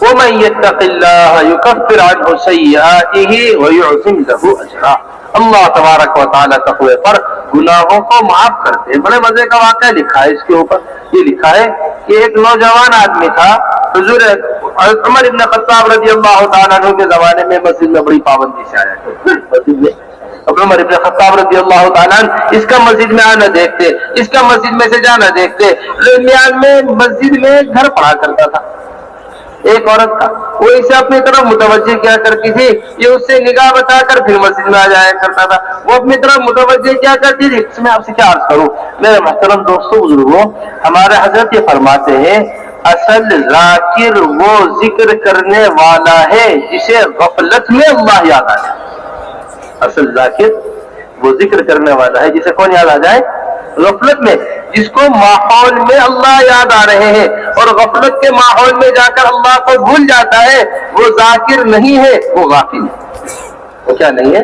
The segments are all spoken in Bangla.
ومن يتق الله يكفر عنه سيئاته ويعظم له اجرا. اللہ تبارک و تعالیٰ تقوی پر گناہوں کو معاف کرتے ہیں. بڑے مزے کا واقعہ لکھا ہے اس کے اوپر. یہ لکھا ہے کہ ایک نوجوان آدمی تھا, حضور عمر ابن خطاب رضی اللہ تعالیٰ عنہ کے زمانے میں مسجد میں بڑی پابندی سے آیا مسجد میں. اب عمر ابن خطاب رضی اللہ تعالیٰ عنہ اس کا مسجد میں آنا دیکھتے, اس کا مسجد میں سے جانا دیکھتے. درمیان میں مسجد میں گھر پڑا کرتا تھا ایک عورت کا, وہ اسے اپنی طرف متوجہ کیا کرتی تھی, یہ اس سے نگاہ بتا کر پھر مسجد میں آ جایا کرتا تھا. وہ اپنی طرف متوجہ کیا کرتی تھی. اس میں آپ سے کیا عرض کروں میرے محترم دوستوں بزرگوں, ہمارے حضرت یہ فرماتے ہیں اصل ذاکر وہ ذکر کرنے والا ہے جسے غفلت میں اللہ یاد آ جائے. اصل ذاکر وہ ذکر کرنے والا ہے جسے کون یاد آ جائے؟ غفلت میں. جس کو ماحول میں اللہ یاد آ رہے ہیں اور غفلت کے ماحول میں جا کر اللہ کو بھول جاتا ہے, وہ ذاکر نہیں ہے, وہ غافل ہے. وہ کیا نہیں ہے؟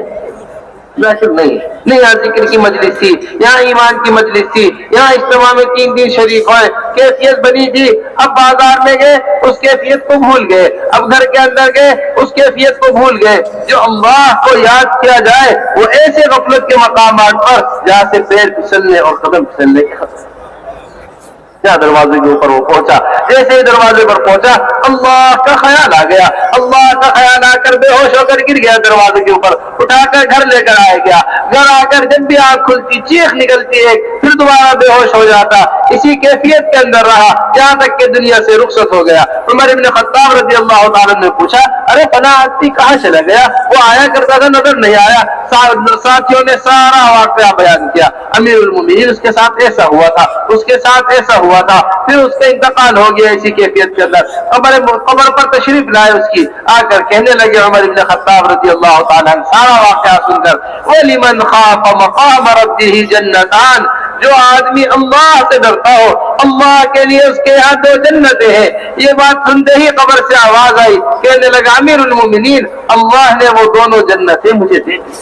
ذاکر نہیں ہے. نہیں, یہاں ذکر کی مجلس تھی, یہاں ایمان کی مجلس تھی, یہاں اجتماع میں 3 دن شریک ہوئے, کیفیت بنی تھی. اب بازار میں گئے اس کیفیت کو بھول گئے, اب گھر کے اندر گئے اس کیفیت کو بھول گئے. جو اللہ کو یاد کیا جائے وہ ایسے غفلت کے مقامات پر جہاں سے پیر پھسلنے اور قدم پھسلنے کے خطرے. جہاں دروازے کے اوپر وہ پہنچا, جیسے ہی دروازے پر پہنچا اللہ کا خیال آ گیا. اللہ کا خیال آ کر بے ہوش ہو کر گر گیا دروازے کے اوپر, اٹھا کر گھر لے کر آیا گیا. گھر آ کر جب بھی آنکھ کھلتی چیخ نکلتی ہے, پھر دوبارہ بے ہوش ہو جاتا. اسی کیفیت کے اندر رہا یہاں تک کہ دنیا سے رخصت ہو گیا. عمر ابن خطاب رضی اللہ تعالیٰ نے پوچھا ارے فلاں آدمی کہاں چلا گیا؟ وہ آیا کرتا تھا نظر نہیں آیا. ساتھیوں نے سارا واقعہ بیان کیا. امیر المومنین اس کے ساتھ ایسا ہوا تھا, اس کے ساتھ ایسا ہوا تھا, پھر اس کا انتقال ہو گیا اسی کیفیت کے اندر. قبر پر تشریف لائے اس کی, آ کر کہنے لگے عمر ابن خطاب رضی اللہ تعالیٰ عنہ سارا واقعہ سن کر وَلِمَنْ خَافَ مَقَامَ رَبِّهِ جَنَّتَانِ, جو آدمی اللہ سے ڈرتا ہو اللہ کے لیے اس کے یہاں 2 جنتیں ہیں. یہ بات سنتے ہی قبر سے آواز آئی, کہنے لگا امیر المومنین اللہ نے وہ دونوں جنتیں مجھے دے دی.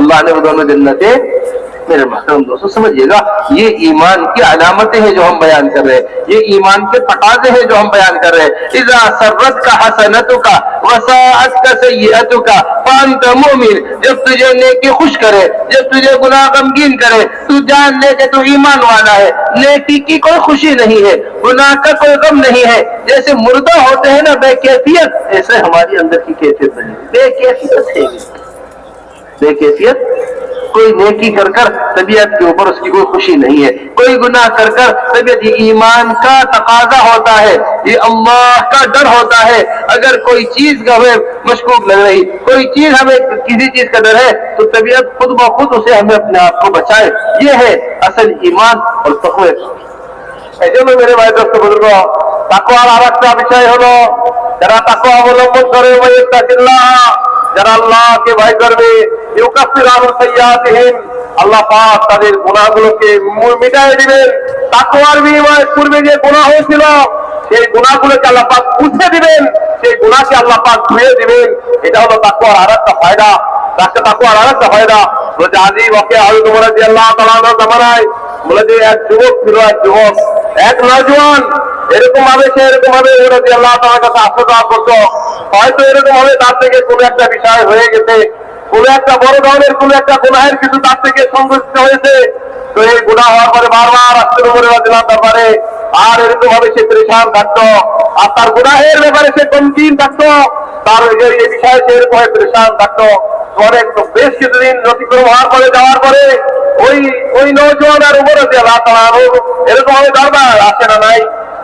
اللہ نے وہ دونوں جنتیں. میرے محترم دوستو سمجھیے گا, یہ ایمان کی علامتیں ہیں جو ہم بیان کر رہے ہیں, یہ ایمان کے تقاضے ہیں جو ہم بیان کر رہے ہیں. اذا سرتک حسنتک وساءتک سیئتک فانت مؤمن, جب تجھے نیکی خوش کرے, جب تجھے گناہ غمگین کرے, تو جان لے کہ تو ایمان والا ہے. نیکی کی کوئی خوشی نہیں ہے, گناہ کا کوئی غم نہیں ہے. جیسے مردہ ہوتے ہیں نا بے کیفیت, ایسے ہماری اندر کی کیفیت نہیں, بے کیفیت ہے. بے کیفیت. کوئی نیکی کر کر طبیعت کے اوپر اس کی کوئی خوشی نہیں ہے, کوئی گناہ کر کر طبیعت. یہ ایمان کا تقاضا ہوتا ہے, یہ اللہ کا ڈر ہوتا ہے. اگر کوئی چیز کا ہمیں مشکوک لگ رہی, کوئی چیز ہمیں کسی چیز کا ڈر ہے, تو طبیعت خود بخود اسے ہمیں اپنے آپ کو بچائے. یہ ہے اصل ایمان اور تقوی. ایسے میں میرے بھائی دوست بزرگوں, تقوی رکھتا بچائے ہو, যারা তাকওয়া অবলম্বন করে ওয়াইত্তাকিল্লাহ, যারা আল্লাহকে ভয় করবে, ইউকাফিরু আনহুম সাইয়্যাতিহিম, আল্লাহ পাক তাদের গুনাহগুলোকে মিটায়ে দিবেন. তাকওয়ার বিনিময়ে পূর্বে যে গুনাহ হয়েছিল সেই গুনাহগুলোকে আল্লাহ পাক মুছে দিবেন, সেই গুনাহকে আল্লাহ পাক ধুয়ে দিবেন. এটা হলো তাকওয়ার আরেকটা ফায়দা. তাকওয়ার আরেকটা ফায়দা হলো যে আদি ওয়াকিয়া হযরত ওমর রাদিয়াল্লাহু তাআলা আনহু জামানায় বলে যে এক যুবক ছিল, এক নওজোয়ান এরকম ভাবে সে এরকম ভাবে রাদিয়াল্লাহু তাআলার কাছে আশ্রয় করতো. হয়তো এরকম ভাবে তার থেকে কোনো একটা বিষয় হয়ে গেছে, কোনো একটা বড় ধরনের কোনো একটা গুনাহের কিছু তার থেকে সংঘটিত হয়েছে. তো এই গুনাহ হওয়ার পরে বারবার আসতে ওমর রাদিয়াল্লাহু তাআলা আর এরকম ভাবে সে পরেশান থাকতো, আর তার গুনাহের ব্যাপারে সে গমগীন থাকতো, তার এই বিষয়ে সে এরকম ভাবে পরেশান থাকতো. অনেক বেশ কিছুদিন অতিক্রম হওয়ার পরে যাওয়ার পরে ওই নওজোয়ান আর ওমর রাদিয়াল্লাহু তাআলা এরকম ভাবে দরবার আসে না নাই.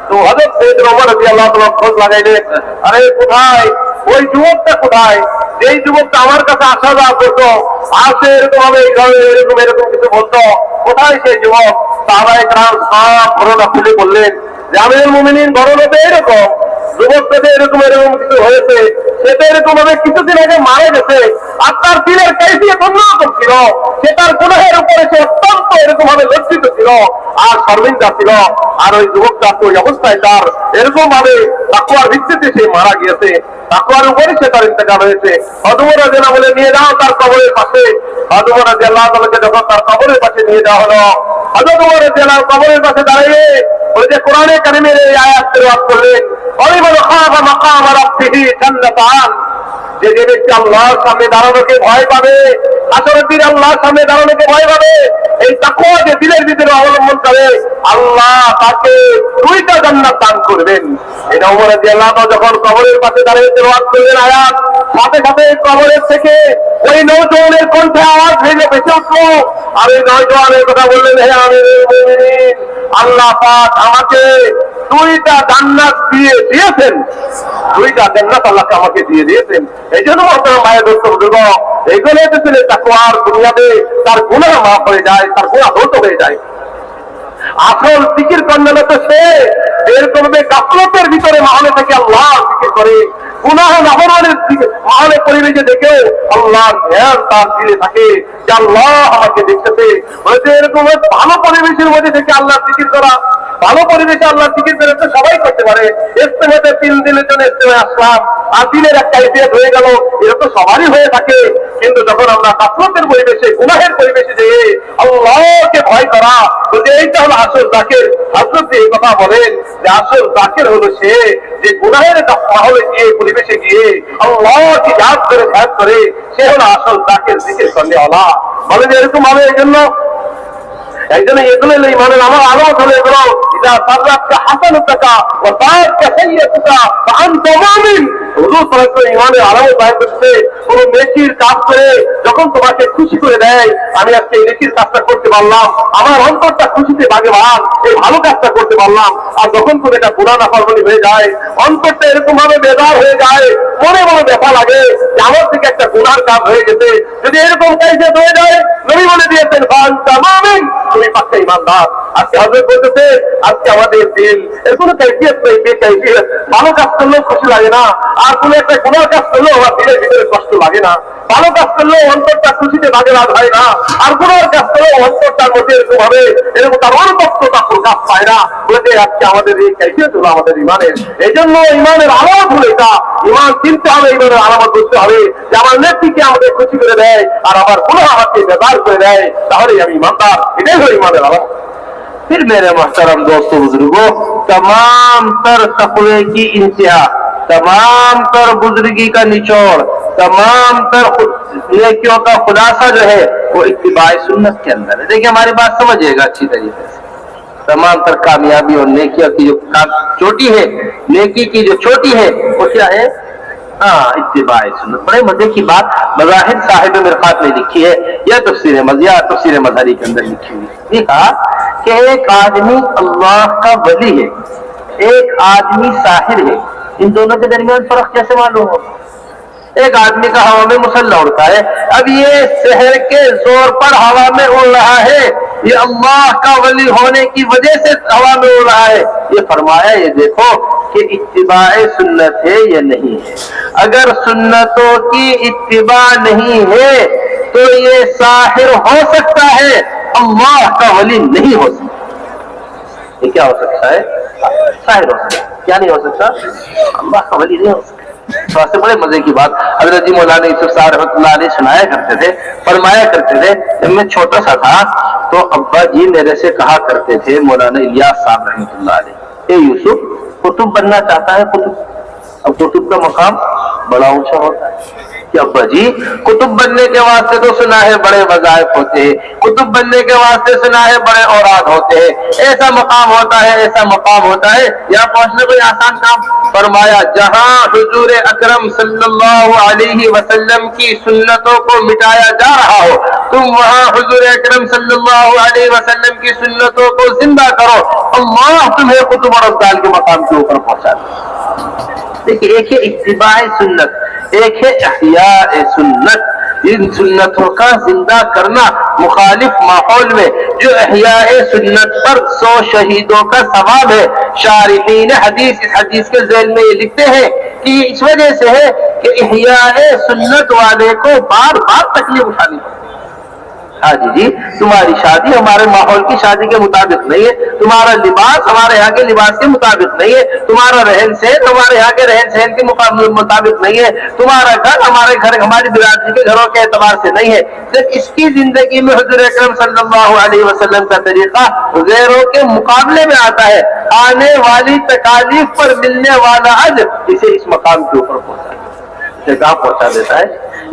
তো হযরত সাইয়েদনা ওমর রাদিয়াল্লাহু তাআলা খোঁজ লাগাইলেন, আরে কোথায় ওই যুবকটা, কোথায় যেই যুবকটা আমার কাছে আসা যাওয়া করতো, আসে এরকম ভাবে এরকম এরকম কিছু বলতো, কোথায় সেই যুবক? সাহাবায়ে কেরাম সব ঘটনা খুলে বললেন যে আমিরুল মুমিনিন ঘটনাটা এরকম, যুবকটাতে এরকম এরকম কিছু হয়েছে, সেটা এরকম ভাবে কিছুদিন আগে মারা গেছে, আর তার দিনের কাইফিয়ত অন্যরকম ছিল, সে তার গুনাহের উপরে সে অত্যন্ত এরকম ভাবে লজ্জিত ছিল, আর শর্মিন্দা ছিল, আর ওই যুবকটা তো ওই অবস্থায় তার এরকম ভাবে তাকওয়ার ভিত্তিতে সে মারা গিয়েছে, তাকওয়ার উপরে সে তার ইন্তেকাল হয়েছে। হযরত ওমর রাদিয়াল্লাহু বলে নিয়ে যাও তার কবরের পাশে। হযরত ওমর রাদিয়াল্লাহু তাআলাকে যখন তার কবরের পাশে নিয়ে যাওয়া হলো, হযরত ওমর রাদিয়াল্লাহু কবরের পাশে দাঁড়িয়ে ওই যে কোরআনে কারিমের এই আয়াত তেলাওয়াত করলেন, ওয়ালিমান খাফা মাকাম রাব্বিহি জান্নাতান, যে যে ব্যক্তি আল্লাহর সামনে দাঁড়ানোকে ভয় পাবে, হাসরের দিনে আল্লাহর সামনে দাঁড়ানোকে ভয় পাবে, এই তাকওয়া যে দিলের ভিতরে অবলম্বন করে, আল্লাহ তাকে 2টা জান্নাত দান করবেন। এটা ওমর রাদিয়াল্লাহু তাআলা যখন কবরের পাশে দাঁড়িয়ে তেলাওয়াত করলেন আয়াত, সাথে সাথে কবরের থেকে ওই নওজোয়ানের কণ্ঠে আওয়াজ ভেসে উঠলো, আর ওই নওজোয়ানের কথা বললেন, হে আমিরুল মুমিনিন, আল্লাহ পাক আমাকে 2টা জান্নাত দিয়ে দিয়েছেন, 2টা জান্নাত আল্লাহ আমাকে দিয়ে দিয়েছেন। এই জন্য আপনার মায়ের দোস্ত বুজুর্গ, এইগুলো ছিল তাকওয়ার দুনিয়াতে তার গুনাহ মাফ হয়ে যায়, তার গুনাহ ধৌত হয়ে যায়। আসল জিকির করলে তো সে এরকম গাফলতের ভিতরে মহলে থেকে আল্লাহ জিকির করে, গুনাহ নাফরমানের মহলে পরিবেশে দেখে আল্লাহর ধ্যান তার দিলে থাকে যে আল্লাহ আমাকে দেখতেছে। বলতে এরকম ভালো পরিবেশের মধ্যে থেকে আল্লাহ জিকির করা, ভালো পরিবেশে আল্লাহ জিকির করে তো সবাই করতে পারে। ইজতেমাতে 3 দিনের জন্য ইজতেমায় আসলাম, আর দিনের একটা ইতিহাস হয়ে গেল, এটা তো সবারই হয়ে থাকে। কিন্তু যখন আমরা গাফলতের পরিবেশে, গুনাহের পরিবেশে যেয়ে আল্লাহকে ভয় করা, বলতে এইটা হলো আসল জাকির। হযরত এই কথা বলেন যে আসল জাকির হলো সে যে গুনাহের মাহলে গিয়ে, পরিবেশে গিয়ে আল্লাহকে ইয়াদ করে ধ্যান করে, সে হলো আসল জাকির, জিকির করলে আল্লাহ বলে যে এরকম হবে। এই জন্য এগুলো ইমানের আমার আলামত হলো এগুলো, ইদা সাররাতকা হাসানাতুকা ওয়া সাআতকা সাইয়্যাতুকা ফা আনতা মুমিন। হুজুর সাল্লাল্লাহু আলাইহি ইমানের আলামত বয়ান করতে, কোন নেকির কাজ করে যখন তোমাকে খুশি করে দেয়, আমি আজকে এই নেকির কাজটা করতে পারলাম, আমার অন্তরটা খুশিতে ভাগবান, এই ভালো কাজটা করতে পারলাম। আর যখন কোন এটা গুনাহ নাফরমানি হয়ে যায়, অন্তরটা এরকম ভাবে বেজার হয়ে যায়, মনে মনে ব্যথা লাগে যে আমার থেকে একটা গুনার কাজ হয়ে গেছে। যদি এরকম কাইফিয়ত হয়ে যায়, নবী বলে দিয়েছেন ফা আনতা মুমিন, তুমি পাক্কা ঈমানদার। আজকে হযরত বলতেছে আজকে আমাদের দিল এর কোনো কাইফিয়ত নেই, বেকাইফিয়ত। ভালো কাজ করলেও খুশি লাগে না, আর কোনো একটা গুনাহ কাজ করলেও আমার দিলের ভিতরে কষ্ট লাগে না। ভালো কাজ করলেও অন্তরটা খুশিতে ভাগেভাগ হয় না, আর গুনার কাজ করলেও অন্তরটার মধ্যে এরকম হবে, এরকম তার অনুতপ্ততা প্রকাশ পায় না। বলতে আজকে আমাদের এই কাইফিয়ত হলো আমাদের ইমানের। এই জন্য ইমানের আলামত হলো এটা। ইমান চিনতে হবে, ইমানের আলামত বুঝতে হবে যে আমার নেত্রীকে আমাকে খুশি করে দেয়, আর আমার গুনাহ আমাকে বেজার করে দেয়, তাহলেই আমি ইমানদার। এটাই হলো ইমানের আলামত। फिर मेरे मोहतरम दोस्तों बुजुर्गों, तमाम तर तकवे की इंतहा, तमाम तर बुजुर्गी का निचोड़, तमाम तर नेकियों का खुलासा जो है वो इत्तिबाए सुन्नत के अंदर है। देखिए हमारी बात समझिएगा अच्छी तरीके से। तमाम तर कामयाबी और नेकियों की जो चोटी है, नेकी की जो चोटी है वो क्या है? हाँ, इत्तिबाए सुन्नत। बड़े मजे की बात मज़ाहिर साहिब मिरकात ने लिखी है, यह तफसीर मज़िया तफसीर मज़हरी के अंदर लिखी हुई है। देखा कि एक आदमी अल्लाह का वली है, एक आदमी साहिर है, इन दोनों के दरमियान फर्क कैसे मालूम हो? एक आदमी का हवा में मुसल्ला उड़ता है, अब ये शहर के जोर पर हवा में उड़ रहा है, ये अल्लाह का वली होने की वजह से हवा में उड़ रहा है। ये फरमाया, ये देखो कि इत्तिबाए सुन्नत है या नहीं है। अगर सुन्नतों की इत्तिबा नहीं है तो ये साहिर हो सकता है, अल्लाह का वली नहीं हो सकता। ये क्या हो सकता है? साहिर हो सकता है। क्या नहीं हो सकता? अल्लाह का वली नहीं हो सकता। सबसे बड़े मजे की बात हज़रत जी मौलाना यूसुफ साहब रहमतुल्लाह अलैह सुनाया करते थे, फरमाया करते थे, जब मैं छोटा सा था तो अब्बा जी मेरे से कहा करते थे, मौलाना इलियास साहब रहमतुल्लाह अलैह, ए यूसुफ कुतुब बनना चाहता है? कुतुब, अब कुतुब का मकाम बड़ा ऊंचा होता है कि अब्बा जी कुतुब बनने के वास्ते तो सुना है बड़े वज़ाइफ होते हैं, कुतुब बनने के वास्ते सुना है बड़े औराद होते हैं, ऐसा मकाम होता है, ऐसा मकाम होता है, यहाँ पहुंचने कोई आसान काम? फरमाया, जहां हुजूर अकरम सल्लल्लाहु अलैहि वसल्लम की सुन्नतों को मिटाया जा रहा हो, तुम वहां हुजूर अकरम सल्लल्लाहु अलैहि वसल्लम की सुन्नतों को जिंदा करो, अल्लाह तुम्हें कुतुब और अफ़ज़ाल के मकाम के ऊपर पहुंचा दे। देखिए, एक है इत्तिबाए सुन्नत, एक है इहयाए सुन्नत। इन सुन्नतों का जिंदा करना मुखालिफ माहौल में जो इहयाए सुन्नत पर 100 शहीदों का सवाब है। शारिहीन हदीस इस हदीस के ज़ैल में ये लिखते हैं कि इस वजह से है कि इहयाए सुन्नत वाले को बार बार तकलीफ उठानी पड़ती है। ہاں جی تمہاری شادی ہمارے ماحول کی شادی کے مطابق نہیں ہے، تمہارا لباس ہمارے یہاں کے لباس کے مطابق نہیں ہے، تمہارا رہن سہن ہمارے یہاں کے رہن سہن کے مطابق نہیں ہے، تمہارا گھر ہمارے گھر ہماری برادری کے گھروں کے اعتبار سے نہیں ہے۔ جب اس کی زندگی میں حضور اکرم صلی اللہ علیہ وسلم کا طریقہ غیروں کے مقابلے میں آتا ہے، آنے والی تکالیف پر ملنے والا اجر اسے اس مقام کے اوپر پہنچا دیتا ہے۔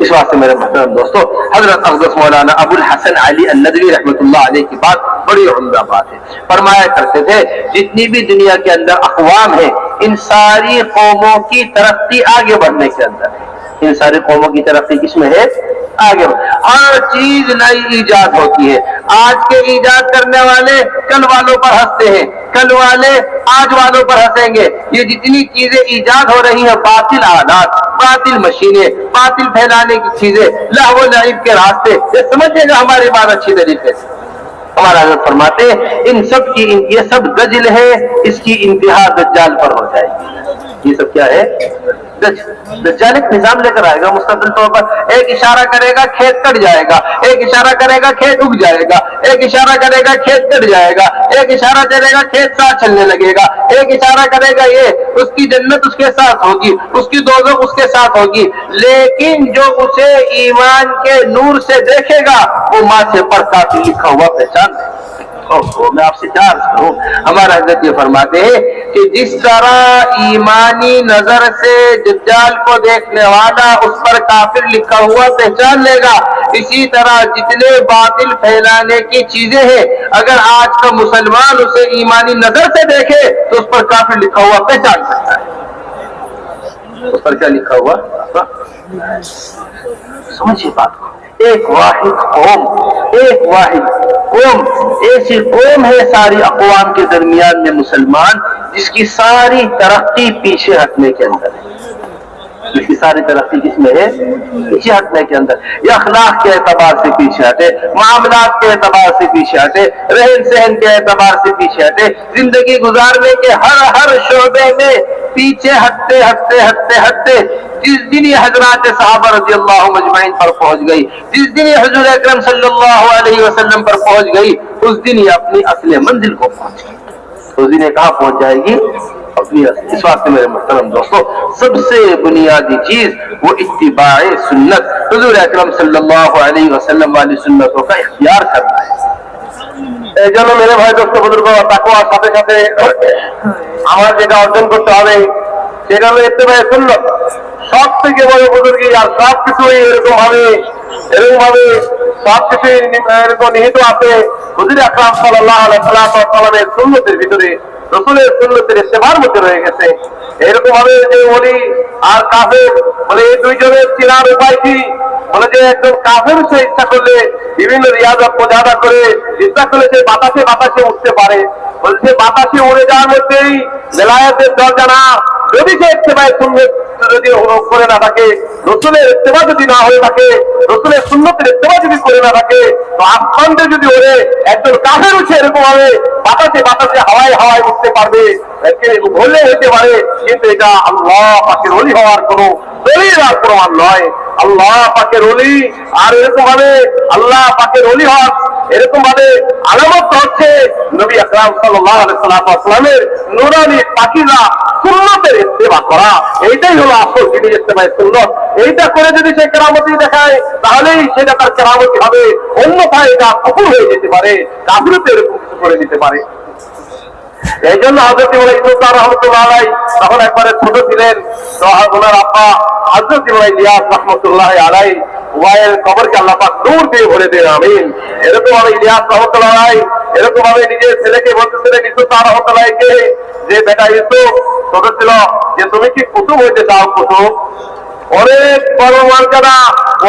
اس واسطے میرے محترم دوستو، حضرت اقدس مولانا ابو الحسن علی الندوی رحمۃ اللہ علیہ کی بات بڑی عمدہ بات ہے۔ فرمایا کرتے تھے جتنی بھی دنیا کے اندر اقوام ہیں، ان ساری قوموں کی ترقی آگے بڑھنے کے اندر ہے۔ ان ساری قوموں کی ترقی کس میں ہے؟ آگے ہر چیز نئی ایجاد ہوتی ہے۔ آج کے ایجاد کرنے والے کل والوں پر ہنستے ہیں، کل والے آج والوں پر ہنسیں گے۔ یہ جتنی چیزیں ایجاد ہو رہی ہیں، باطل آلات، باطل مشینیں، باطل پھیلانے کی چیزیں، لہو و لعب کے راستے، یہ سمجھے گا ہماری بات اچھی طریقے سے۔ ہمارا حضرت فرماتے ہیں ان سب کی یہ سب دجل ہے، اس کی انتہا دجال پر ہو جائے گی۔ یہ سب کیا ہے؟ دجال ایک نظام لے کر آئے گا مستقل طور پر، ایک اشارہ کرے گا کھیت کٹ جائے گا، ایک اشارہ کرے گا کھیت اگ جائے گا، ایک اشارہ کرے گا کھیت کٹ جائے گا، ایک اشارہ کرے گا کھیت ساتھ چلنے لگے گا، ایک اشارہ کرے گا یہ اس کی جنت اس کے ساتھ ہوگی، اس کی دوزخ اس کے ساتھ ہوگی، لیکن جو اسے ایمان کے نور سے دیکھے گا وہ ماں سے پڑھتا بھی لکھا ہوا پہچان ہے۔ میں آپ سے کیا عرض کروں، ہمارا حضرت یہ فرماتے ہیں کہ جس طرح ایمانی نظر سے دجال کو دیکھنے والا اس پر کافر لکھا ہوا پہچان لے گا، اسی طرح جتنے باطل پھیلانے کی چیزیں ہیں اگر آج کا مسلمان اسے ایمانی نظر سے دیکھے تو اس پر کافر لکھا ہوا پہچان سکتا ہے۔ اس پر کیا لکھا ہوا؟ سمجھیے بات کو، ایک واحد قوم ایسی قوم ہے ساری اقوام کے درمیان میں مسلمان، جس کی ساری ترقی پیچھے ہٹنے کے اندر ہے۔ اس کی ساری ترقی کس میں ہے؟ پیچھے ہٹنے کے اندر۔ یہ اخلاق کے اعتبار سے پیچھے ہٹے، معاملات کے اعتبار سے پیچھے ہٹے، رہن سہن کے اعتبار سے پیچھے ہٹے، زندگی گزارنے کے ہر شعبے میں پیچھے ہٹتے جس دن یہ حضرات صحابہ رضی اللہ مجمعین پر پہنچ گئی، جس دن یہ حضور اکرم صلی اللہ علیہ وسلم پر پہنچ گئی، اس دن یہ اپنی اصل منزل کو پہنچ گئی۔ اس دن یہ کہاں پہنچ جائے گی؟ اپنی اصل۔ اس واسطے میرے محترم دوستو، سب سے بنیادی چیز وہ اتباع سنت، حضور اکرم صلی اللہ علیہ وسلم والی سنتوں کا اختیار کرنا ہے۔ এই জন্য মেরে ভাই দোস্ত বুজুর্গ তাকওয়ার সাথে সাথে আমার যেটা অর্জন করতে হবে সেটা হলো ইত্তেবায়ে সুন্নাত। সব থেকে বড় বুজুর্গি আর সব কিছুই এরকম ভাবে সব কিছুই এরকম নিহিত আছে হুজুর আকরাম সাল্লাল্লাহু আলাইহি ওয়াসাল্লামের সুন্নতের ভিতরে, রাসূলের সুন্নতের ইত্তেবার মধ্যে রয়ে গেছে। এরকম ভাবে যে ওলি আর কাফের মানে এই দুইজনের চেনার উপায় কি? বলে যে একজন কাফের সে ইচ্ছা করলে বিভিন্ন রিয়াজত মুজাহাদা করে ইচ্ছা করলে যে বাতাসে উঠতে পারে, বলছে বাতাসে উড়ে যাওয়ার মধ্যেই বেলায়েতের দরজা না, যদি সে ইত্তেবায়ে সুন্নাত যদি করে না থাকে, রাসূলের ইত্তেবা যদি না হয়ে থাকে, রাসূলের সুন্নতের ইত্তেবা যদি করে না থাকে, তো আসমানে যদি ওড়ে একজন কাফের উঠে এরকম ভাবে বাতাসে হাওয়ায় উঠতে পারবে, বললে হতে পারে, কিন্তু এটা আল্লাহ পাকের ওলি হওয়ার কোনো দলিল আর প্রমাণ নয়। আল্লাহ পাকের ওলি আর এরকম ভাবে আল্লাহ পাকের ওলি হওয়ার এরকম ভাবে আলামত হচ্ছে নবী আকরাম সাল্লাল্লাহু আলাইহি ওয়াসাল্লামের নূরানি পাখিরা সুন্নতের ইত্তেবা করা। এইটাই হলো আসল জিনিস, ইত্তেবায়ে সুন্নাত। এইটা করে যদি সে কেরামতি দেখায় তাহলেই সেটা তার কেরামতি হবে, অন্যথায় এটা কুফর হয়ে যেতে পারে, কাফিরতে এরকম কিছু করে দিতে পারে। এই জন্য হযরত ইউসুফ রাহমাতুল্লাহ আলাইহি তখন একবারে ছোট ছিলেন, তো ওনার আব্বা হযরত ইলিয়াস রাহমাতুল্লাহ আলাইহি ওয়াইল কবরকে আল্লাহ পাক নূর দিয়ে ভরে দেন, আমিন। এরকম ভাবে ইলিয়াস রাহমাতুল্লাহ আলাইহি এরকম ভাবে নিজের ছেলেকে বলতেছিলেন ইউসুফ রাহমাতুল্লাহকে যে বেটা ইউসুফ ছোট ছিল যে তুমি কি কুতুব হইতে চাও? কুতুব অনেক বড় মর্যাদা,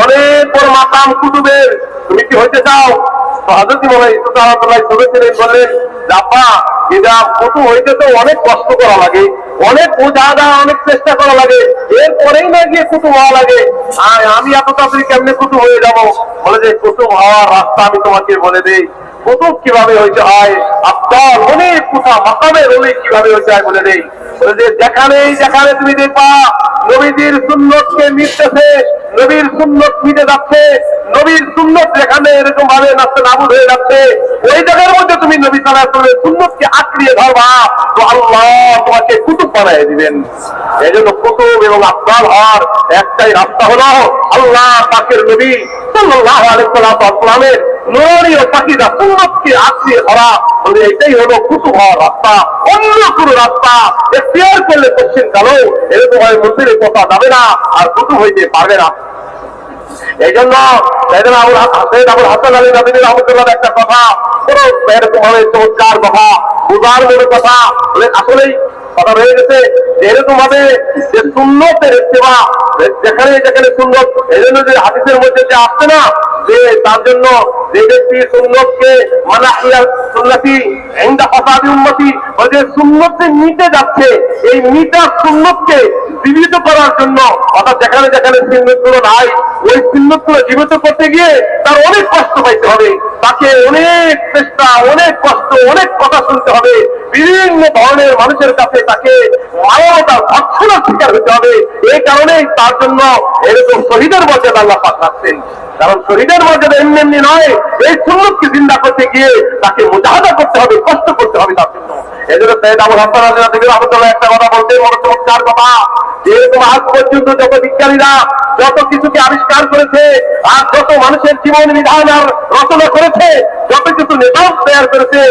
অনেক বড় মাকাম কুতুবের, তুমি কি হইতে চাও? তো হযরত ইউসুফ রাহমাতুল্লাহ ছোট ছিলেন, বললেন আব্বা এটা কুতুব হইতে তো অনেক কষ্ট করা লাগে, অনেক মুজাহাদা, অনেক চেষ্টা করা লাগে, এরপরেই না গিয়ে কুতুব হওয়া লাগে, আমি এত তাড়াতাড়ি কেমনে কুতুব হয়ে যাব? বলে যে কুতুব হওয়ার রাস্তা আমি তোমাকে বলে দেই। কুতুব কিভাবে হইতে হয়, আফতার অনেক কোথা মাকামের অনেক কিভাবে হইতে হয় বলে দেই। বলে যে যেখানে তুমি দেখবা নবীজির সুন্নতকে মিটতেছে, নবীর সুন্নত মিটে যাচ্ছে, নবীর সুন্নত যেখানে এরকম ভাবে নাস্তে নাবুদ হয়ে যাচ্ছে, ওই জায়গার মধ্যে তুমি নবী সাল্লাল্লাহু আলাইহি ওয়াসাল্লামের সুন্নতকে আঁকড়িয়ে ধরবা, তো আল্লাহ তোমাকে কুতুব বানিয়ে দিবেন। এই জন্য কুতুব এবং আফদাল হওয়ার একটাই রাস্তা হলো আল্লাহ পাকের নবী সাল্লাল্লাহু আলাইহি ওয়াসাল্লামের নূরানী ও পাকিজা সুন্নতকে আঁকড়িয়ে ধরা, বলে এটাই হলো কুতুব হওয়ার রাস্তা। অন্য কোন রাস্তা এখতিয়ার করলে পশ্চিম কালো এরকম ভাবে মন্দিরে পৌঁছা যাবে না, আর কুতুব হইতে পারবে না। এই জন্য আবুল হাসান আলী নদী রহমতুল্লাহ একটা কথা, কোন এরকম ভাবে চমৎকার কথা, বুঝার মতো কথা, আসলেই কথা রয়ে গেছে। এরকম ভাবে যে সুন্নতের ইত্তেবা, যেখানে যেখানে সুন্নত, এই জন্য যে হাদিসের মধ্যে যে আসছে না যে তার জন্য যে ব্যক্তি সুন্নতকে মানাহিয়া সুন্নতি ইনদা ফাসাদি উম্মতি, যে সুন্নতে মিটে যাচ্ছে, এই মিটা সুন্নতকে জীবিত করার জন্য, অর্থাৎ যেখানে যেখানে সুন্নতগুলো নাই ওই সুন্নতগুলো জীবিত করতে গিয়ে তার অনেক কষ্ট পাইতে হবে, তাকে অনেক চেষ্টা, অনেক কষ্ট, অনেক কথা শুনতে হবে, বিভিন্ন ধরনের মানুষের কাছে তাকে মানবতা ভৎসনার শিকার হতে হবে। এই কারণেই তার জন্য এরকম শহীদের মর্যাদা আল্লাহ পাক রাখছেন। কারণ শহীদের মর্যাদা এমনি এমনি নয়, এই সুন্নতকে জিন্দা করতে গিয়ে তাকে মুজাহাদা করতে হবে, কষ্ট করতে হবে তার জন্য। এই জন্য সৈয়দ আবুল হাসান আলী নদভী রহমতুল্লাহ একটা কথা বলতে বড় চমৎকার কথা, যেরকম আজ পর্যন্ত যত বিজ্ঞানীরা যত কিছুকে আবিষ্কার করেছে, আর যত মানুষের জীবন বিধান আর রচনা করেছে, যত কিছু নিজাম তৈরি করেছে,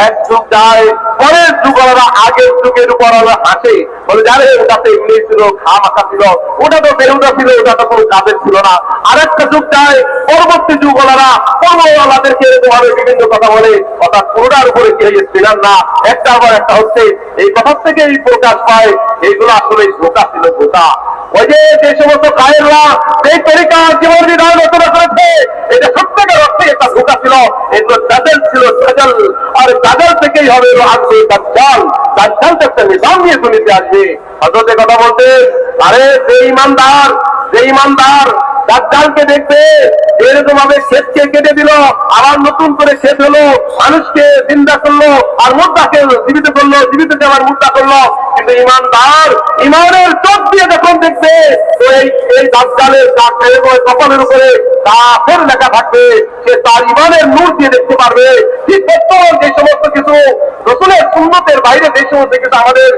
এক যুগ যায় পরের যুগরা আগের যুগের উপর হাসে, বলে জানে ওটাতে এমনি ছিল, খা মাখা ছিল, ওটা তো বেরুদা ছিল, ওটা তো কোনো কাজের ছিল না। আর একটা যুগ যায় পরবর্তী যুগলারা পূর্বওয়ালাদেরকে এরকম ভাবে বিভিন্ন কথা বলে, অর্থাৎ পুরোটার উপরে কে ছিলেন না, একটা আবার একটা হচ্ছে, এই কথার থেকে এই প্রকাশ পায় এইগুলো আসলে ধোকা ছিল, ধোকা। ওই যে সমস্ত কায়েররা এই তরিকা জীবন বিধান রচনা করেছে, এটা সত্যিকার অর্থে একটা ধোকা ছিল, এগুলো দাজাল ছিল, দাজাল। আর দাজাল থেকেই হবে আসবে দাজ্জাল, দাজ্জাল তো একটা নিজাম নিয়ে দুনিয়াতে আসবে। হযরত কথা বলতে, আরে যে ইমানদার দাজ্জালকে দেখবে এরকম ভাবে ক্ষেতকে কেটে দিল, আবার নতুন করে ক্ষেত হলো, মানুষকে জিন্দা করলো, আর মুদ্দাকে জীবিত করলো, জীবিতকে আবার মুদ্দা করলো। কিন্তু ইমানদার ইমানের চোখ দিয়ে যখন দেখবে, তো এই দাজ্জালের কপালের উপরে কাফের লেখা থাকবে, সে তার ইমানের নূর দিয়ে দেখতে পারবে। ঠিক বর্তমান যে সমস্ত কিছু রসুলের সুন্নতের বাইরে যে সমস্ত কিছু আমাদের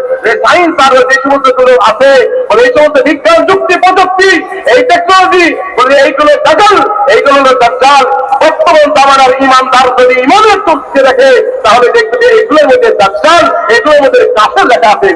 সায়েন্স আর যে সমস্ত গুলো আছে, এই সমস্ত বিজ্ঞান, যুক্তি, প্রযুক্তি, এই টেকনোলজি, এইগুলো দাজ্জাল, এইগুলো দাজ্জাল। বর্তমান জামানার ইমানদার যদি ইমানের চোখকে দেখে, তাহলে দেখবে যে এগুলোর মধ্যে দাজ্জাল, এগুলোর মধ্যে কাফের লেখা আছে,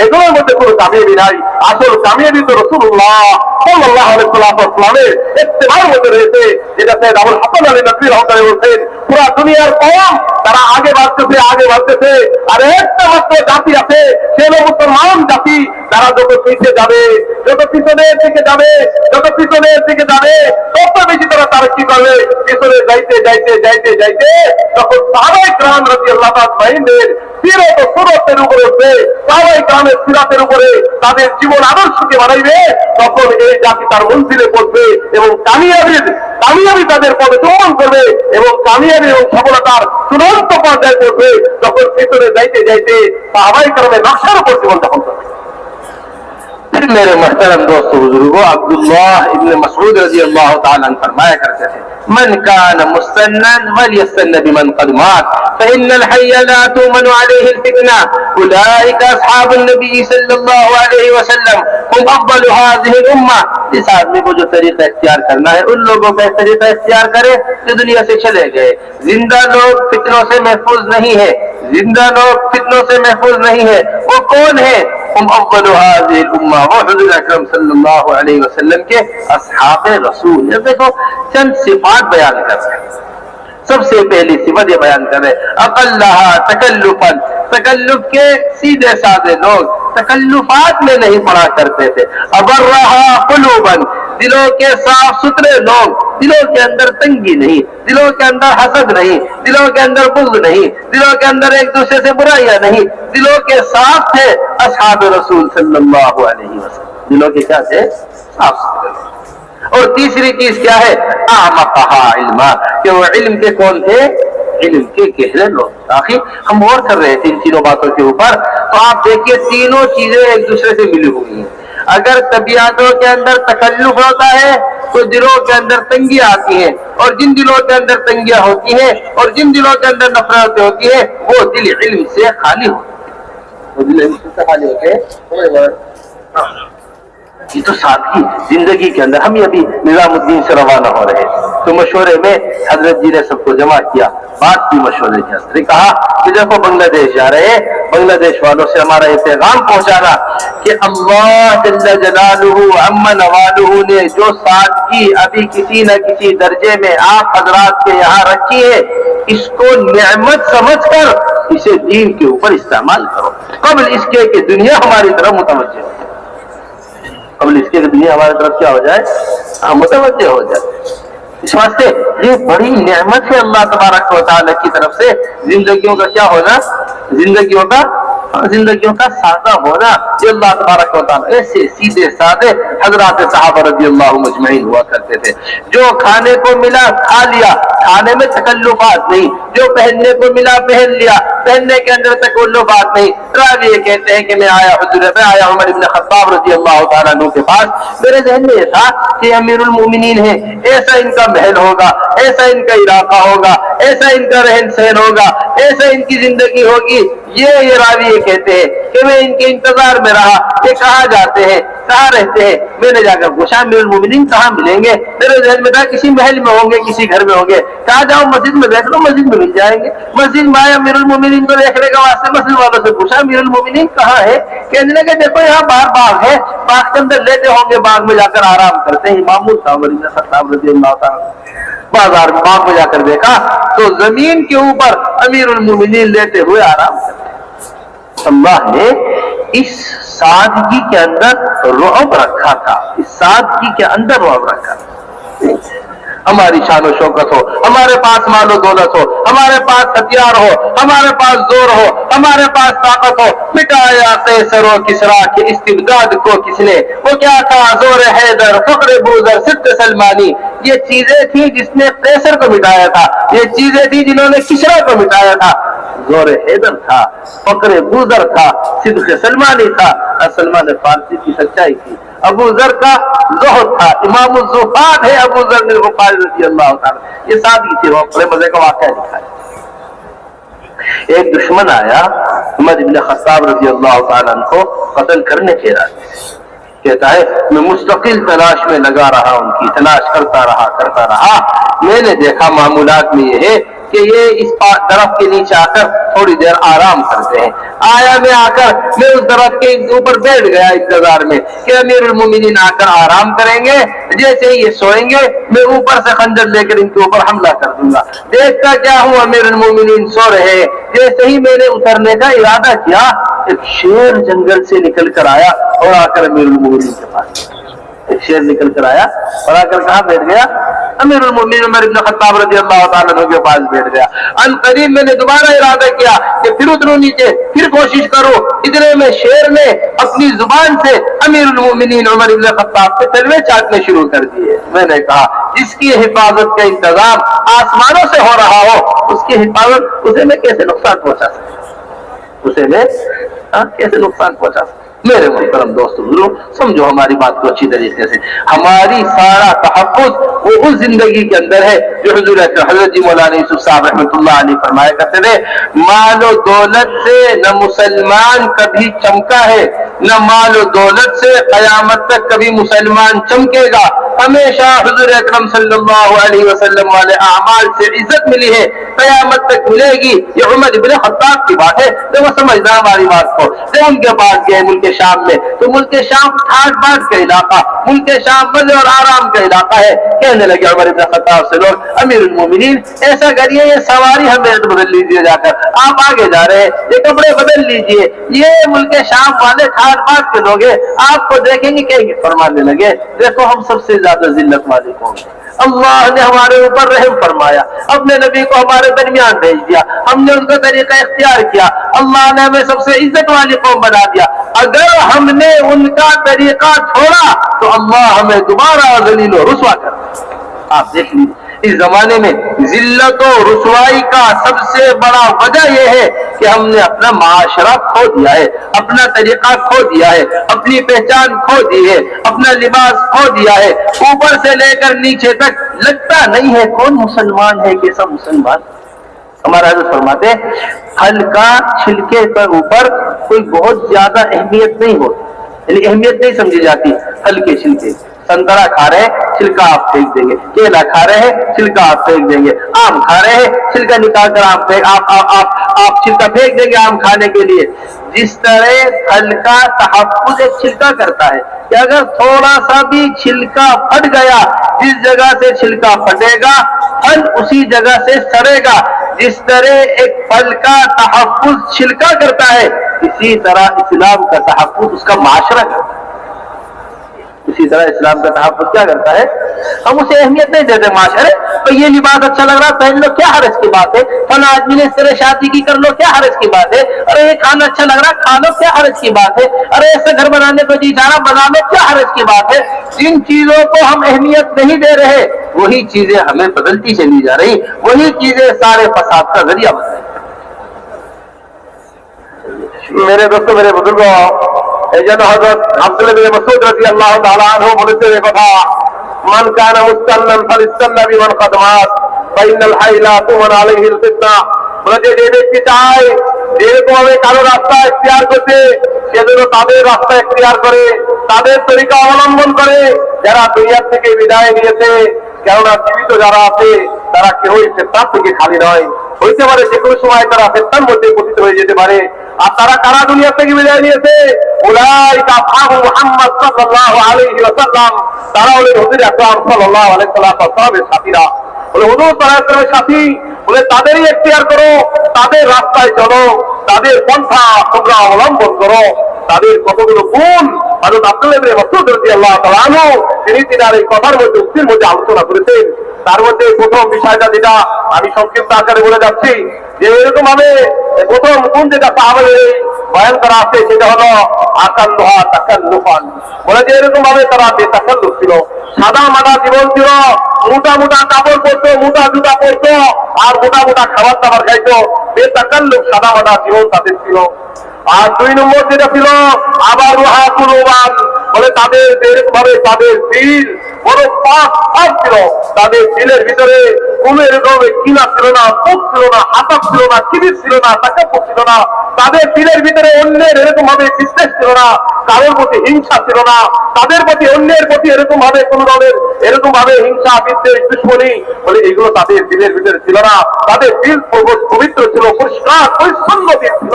এগুলোর মধ্যে কোনো কামিয়াবি নাই। আসল কামিয়াবি তো রাসূলুল্লাহ সাল্লাল্লাহু আলাইহি ওয়াসাল্লামের ইত্তেবার মধ্যে রয়েছে, যেটা সৈয়দ আবুল হাসান আলী নদভী রহমতুল্লাহ বলছেন, পুরা দুনিয়ার কওম তারা আগে বাড়তেছে, আর একটা মাত্র জাতি আছে, সে হলো মুসলমান জাতি। তারা যত পিছিয়ে যাবে, যত পিছনের দিকে যাবে, তত বেশি তারা কি করবে, পিছনে যাইতে তখন সাহাবায়ে কেরাম রাদিয়াল্লাহু তাআলা আনহুদের সিরাত ও সুরতের উপরে উঠবে, সাহাবায়ে কেরামের সিরাতের উপরে তাদের জীবন আদর্শকে বানাইবে, তখন এই জাতি তার মঞ্জিলে পৌঁছবে এবং কামিয়াবি তাদের পদে চলন করবে, এবং কামিয়াবি এবং সফলতার চূড়ান্ত পর্যায়ে পৌঁছবে, তখন পিছনে যাইতে সাহাবায়ে কেরামের নকশার উপর জীবনযাপন করবে। मेरे मोहतरम दोस्तों बुजुर्गों, अब्दुल्लाह इब्न मसऊद रज़ियल्लाहु ताला अन्हु फरमाया करते थे, मन कान मुस्तन्नन वलियस्तन्न बिमन कद मात फइन्नल हय्य ला तुमनु अलैहि अलफितना उलाइका अस्हाबुन नबी सल्लल्लाहु अलैहि वसल्लम हुम अफदलु हाज़िहि उम्मा। इस आदमी को जो तरीका इख्तियार करना है, उन लोगों का तरीका इख्तियार करे जो दुनिया से चले गए। जिंदा लोग फितनों से महफूज नहीं है, वो कौन है? हुम अफदलु हाज़िहि उम्मा, वो हुज़ूर अकरम सल्लल्लाहु अलैहि वसल्लम के अस्हाबे रसूल। देखो चंद सिफात बयान कर रहे हैं। सबसे पहली सिफत ये बयान कर रहे, अक़ल्लहा तकल्लुफन, तकल्लुफ के सीधे साधे लोग तकल्लुफात में नहीं पड़ा करते थे। अबर्रहा क़ुलूबन, दिलों के साफ सुथरे लोग, दिलों के अंदर तंगी नहीं, दिलों के अंदर हसद नहीं, दिलों के अंदर बुग़्ज़ नहीं, दिलों के अंदर एक दूसरे से बुराइयां नहीं, दिलों के साफ थे अस्हाब रसूल सल्लल्लाहु अलैहि वसल्लम। दिलों के क्या थे? साफ सुथरे। और तीसरी चीज क्या है? आमक़हा इल्मा, कि वो इल्म के कौन थे? इल्म के गहरे लोग। आखिर हम गौर कर रहे थे इन तीनों बातों के ऊपर, तो आप देखिए तीनों चीजें एक दूसरे से मिली हुई हैं। اگر طبیعتوں کے اندر تکلف ہوتا ہے تو دلوں کے اندر تنگیاں آتی ہیں، اور جن دلوں کے اندر تنگیاں ہوتی ہیں اور جن دلوں کے اندر نفرتیں ہوتی ہیں وہ دل علم سے خالی ہوتے ہیں، وہ دل علم سے خالی ہوتے ہیں۔ یہ تو سادگی زندگی کے اندر۔ ہم ابھی نظام الدین سے روانہ ہو رہے تو مشورے میں حضرت جی نے سب کو جمع کیا، بات کی مشورے کے اندر، کہا کہ دیکھو بنگلہ دیش جا رہے ہیں، بنگلہ دیش والوں سے ہمارا یہ پیغام پہنچانا کہ اللہ جل جلالہ عم نوالہ نے جو سادگی ابھی کسی نہ کسی درجے میں آپ حضرات کے یہاں رکھی ہے، اس کو نعمت سمجھ کر اسے دین کے اوپر استعمال کرو، قبل اس کے کہ دنیا ہماری طرف متوجہ ہو، قبل اس کے کہ دنیا ہماری طرف کیا ہو جائے، متوجہ ہو جائے۔ اس واسطے یہ بڑی نعمت ہے اللہ تبارک و تعالیٰ کی طرف سے زندگیوں کا کیا ہونا، زندگیوں کا سادہ ہونا۔ یہ اللہ تبارک و تعالیٰ ایسے سیدھے سادے حضرات صحابہ رضی اللہ مجمعین ہوا کرتے تھے، جو کھانے کو ملا کھا لیا، کھانے میں تکلفات نہیں، جو پہننے کو ملا پہن لیا، پہننے کے اندر تکلفات نہیں۔ راوی یہ کہتے ہیں کہ میں آیا عمر بن خطاب رضی اللہ تعالیٰ عنہ کے پاس، میرے ذہن میں یہ تھا کہ امیر المومنین ہیں، ایسا ان کا محل ہوگا، ایسا ان کا علاقہ ہوگا، ایسا ان کا رہن سہن ہوگا، ایسا ان کی زندگی ہوگی۔ یہ راوی یہ کہتے ہیں کہ میں ان کے انتظار میں رہا کہ کہاں جاتے ہیں، کہاں رہتے ہیں۔ میں نے جا کر پوچھا امیر المومنین کہاں ملیں گے، میرے ذہن میں تھا کسی محل میں ہوں گے، کسی گھر میں ہوں گے۔ کہا جاؤ مسجد میں دیکھ لو، مسجد میں مل جائیں گے۔ مسجد میں آیا، امیر المومنین کو دیکھنے کے واسطے مسجد والوں سے پوچھا امیر المومنین کہاں ہے، کہنے لگے دیکھو یہاں باہر باغ ہے، باغ کے اندر لیتے ہوں گے، باغ میں جا کر آرام کرتے ہیں۔ معمول تھا عمر بن خطاب رضی اللہ تعالیٰ، بازار باغ میں جا کر دیکھا تو زمین کے اوپر امیر المومنین لیتے ہوئے آرام کرتے۔ اللہ نے اس سادگی کے اندر رعب رکھا تھا، اس سادگی کے اندر رعب رکھا تھا۔ ہماری شان و شوکت ہو، ہمارے پاس مال و دولت ہو، ہمارے پاس ہتھیار ہو، ہمارے پاس زور ہو، ہمارے پاس طاقت ہو، مٹایا قیصر و کسریٰ کے استبداد کو کس نے، وہ کیا تھا زور حیدر، فخر بوذر، صدق سلمانی۔ یہ چیزیں تھیں جس نے قیصر کو مٹایا تھا، یہ چیزیں تھیں جنہوں نے کسریٰ کو مٹایا تھا۔ زور حیدر تھا، فخر بوذر تھا، صدق سلمانی تھا، سلمان فارسی کی سچائی تھی، ابو ذر کا زہد تھا، امام الزہاد ہے ابو ذر الغفاری رضی اللہ تعالیٰ۔ یہ سادگی تھی، وہ بڑے مزے کا واقعہ لکھا ہے۔ ایک دشمن آیا عمر بن خطاب رضی اللہ تعالیٰ عنہ کو قتل کرنے کے ارادے سے، کہتا ہے میں مستقل تلاش میں لگا رہا، ان کی تلاش کرتا رہا۔ میں نے دیکھا معمولات میں یہ ہے کہ یہ اس درخت کے نیچے آ کر تھوڑی دیر آرام کرتے ہیں۔ آیا میں آ کر میں اس درخت کے اوپر بیٹھ گیا انتظار میں کہ امیر المومنین آ کر آرام کریں گے، جیسے ہی یہ سوئیں گے میں اوپر سے خنجر لے کر ان کے اوپر حملہ کر دوں گا۔ دیکھتا کیا ہوں امیر المومنین سو رہے، جیسے ہی میں نے اترنے کا ارادہ کیا ایک شیر جنگل سے نکل کر آیا اور آ کر امیر المومنین کے پاس، ایک شیر نکل کر آیا اور آ کر کہاں بیٹھ گیا، امیر المومنین عمر بن خطاب رضی اللہ تعالیٰ عنہ کے پاس بیٹھ گیا۔ ان قریب میں نے دوبارہ ارادہ کیا کہ پھر اتروں نیچے، پھر کوشش کرو، اتنے میں شیر نے اپنی زبان سے امیر المومنین عمر بن خطاب کے تلوے چاٹنے شروع کر دیے۔ میں نے کہا جس کی حفاظت کا انتظام آسمانوں سے ہو رہا ہو، اس کی حفاظت اسے میں کیسے نقصان پہنچا سکتا، اسے میں کیسے نقصان پہنچا سکتا۔ میرے محترم دوستو سمجھو ہماری بات کو اچھی طریقے سے، ہماری سارا تحفظ وہ اس زندگی کے اندر ہے جو حضرت جی مولانا یوسف صاحب رحمۃ اللہ علیہ فرمایا کرتے تھے، مال و دولت سے نہ مسلمان کبھی چمکا ہے، نہ مال و دولت سے قیامت تک کبھی مسلمان چمکے گا۔ ہمیشہ حضور اکرم صلی اللہ علیہ وسلم والے اعمال سے عزت ملی ہے، قیامت تک ملے گی۔ یہ عمر بن خطاب کی بات ہے، جب وہ سمجھنا ہماری بات کو، جب ان کے پاس گئے ملک شام میں تو ملک شام ٹھاٹ باٹ کا علاقہ، ملک شام مزے اور آرام کا علاقہ ہے۔ کہنے لگے عمر بن خطاب سے لوگ امیر المومنین ایسا کریے یہ سواری ہمیں بدل لیجیے، جا کر آپ آگے جا رہے ہیں یہ کپڑے بدل لیجیے، یہ ملک شام والے ٹھاٹ باٹ کے لوگ ہیں، آپ کو دیکھیں گے کہ فرمانے لگے دیکھو ہم سب سے زیادہ ذلت والے قوم ہیں، اللہ نے ہمارے اوپر رحم فرمایا، اپنے نبی کو ہمارے درمیان بھیج دیا، ہم نے ان کا طریقہ اختیار کیا، اللہ نے ہمیں سب سے عزت والی قوم بنا دیا، اگر ہم نے ان کا طریقہ چھوڑا تو اللہ ہمیں دوبارہ ذلیل و رسوا کر۔ آپ دیکھ لیجیے इस जमाने में जिल्लत और रुसवाई का सबसे बड़ा वजह यह है कि हमने अपना माशरा खो दिया है, अपना तरीका खो दिया है, अपनी पहचान खो दी है, अपना लिबास खो दिया है। ऊपर से लेकर नीचे तक लगता नहीं है कौन मुसलमान है कि सब मुसलमान। हमारा हज़रत फरमाते फल का छिलके पर ऊपर कोई बहुत ज्यादा अहमियत नहीं होती, यानी अहमियत नहीं समझी जाती। फल के छिलके, संतरा खा रहे हैं छिलका आप फेंक देंगे, केला खा रहे हैं छिलका आप फेंक देंगे, आम खा रहे हैं छिलका निकाल कर आप छिलका फेंक देंगे आम खाने के लिए। जिस तरह फल का तहफ्फुज़ एक छिलका करता है कि अगर थोड़ा सा भी छिलका फट गया, जिस जगह से छिलका फटेगा फल उसी जगह से सड़ेगा। जिस तरह एक फल का तहफ्फुज़ छिलका करता है, इसी तरह इस्लाम का तहफ्फुज़ उसका माशरा करता है। इसी तरह इस्लाम का तहफ्फुज़ क्या करता है, हम उसे अहमियत नहीं देते। माशरे तो ये लिबास अच्छा लग रहा पहन लो, क्या हर्ज की बात है। फला आदमी ने इस तरह शादी की, कर लो, क्या हर्ज की बात है। अरे ये खाना अच्छा लग रहा खा लो, क्या हर्ज की बात है। अरे ऐसे घर बनाने को जी जा रहा बना लो, क्या हर्ज की बात है। जिन चीजों को हम अहमियत नहीं दे रहे वही चीजें हमें बदलती चली जा रही, वही चीजें सारे फसाद का जरिया बन रही। मेरे दोस्तों, मेरे बुजुर्गों, हजरत अब्दुल्लाह बिन मसूद রাদিয়াল্লাহু তাআলা আনহু বলেছেন এই কথা, মান কানা মুস্তান্নান ফালিস্তান্না বিমান কদমাত ফাইনাল হাইলা তুমান আলাইহিল ফিতনা। বলে যে ব্যক্তি চায় যেরকম ভাবে কারো রাস্তা ইখতিয়ার করতে, সে যেন তাদের রাস্তা ইখতিয়ার করে, তাদের তরিকা অবলম্বন করে যারা দুনিয়া থেকে বিদায় নিয়েছে। কেননা জীবিত যারা আছে তারা কেউই ফিতনা থেকে খালি নয়, হইতে পারে যে কোনো সময় তারা ফিতনার মধ্যে পতিত হয়ে যেতে পারে। আর তারা কারা দুনিয়া থেকে বিদায় নিয়েছে, উলাইকা আসহাবু মুহাম্মদ সাল্লাল্লাহু আলাইহি ওয়াসাল্লাম, তারা হলেন হুজুর আকরাম সাল্লাল্লাহু আলাইহি ওয়াসাল্লামের সাথীরা। বলে হুজুর সাল্লাল্লাহু আলাইহি ওয়াসাল্লামের সাথী, বলে তাদেরই ইখতিয়ার করো, তাদের রাস্তায় চলো, তাদের পন্থা তোমরা অবলম্বন করো। তাদের কতগুলো গুণ হযরত আব্দুল্লাহ ইবনে মাসউদ রাদিয়াল্লাহু তাআলা আনহু তিনি তার এই কথার মধ্যে উক্তির মধ্যে আলোচনা করেছেন। তার মধ্যে প্রথম বিষয়টা যেটা আমি সংক্ষিপ্ত আকারে বলে যাচ্ছি, যে এরকম ভাবে প্রথম গুণ যেটা সাহাবাদের বয়ান করা আছে সেটা হলো আকাল্লুহা তাকাল্লুফান। বলে যে এরকম ভাবে তারা বেতাকাল্লুফ ছিল, সাদা মাটা জীবন ছিল, মোটা মোটা কাপড় পরতো, মোটা জুতা পরতো, আর মোটা মোটা খাবার দাবার খাইতো। বেতাকাল্লুফ সাদা মাটা জীবন তাদের ছিল। আর দুই নম্বর যেটা ছিল আবার রুহাকুলুবান, বলে তাদের এরকম ভাবে তাদের দিল বড় পাক ছিল, তাদের দিলের ভিতরে কোনো এরকম কিনা ছিল না, মুখ ছিল না, হাতাপ ছিল না, কিবির ছিল না, তাকাব্বুর ছিল না। তাদের দিলের ভিতরে অন্যের এরকম ভাবে বিশ্বাস ছিল না, কারোর প্রতি হিংসা ছিল না, তাদের প্রতি অন্যের প্রতি এরকম ভাবে কোন ধরনের এরকম ভাবে হিংসা বিদ্বেষ দুশ্মনী, বলে এগুলো তাদের দিলের ভিতরে ছিল না। তাদের দিল পবিত্র ছিল, পরিষ্কার পরিচ্ছন্ন দিল ছিল,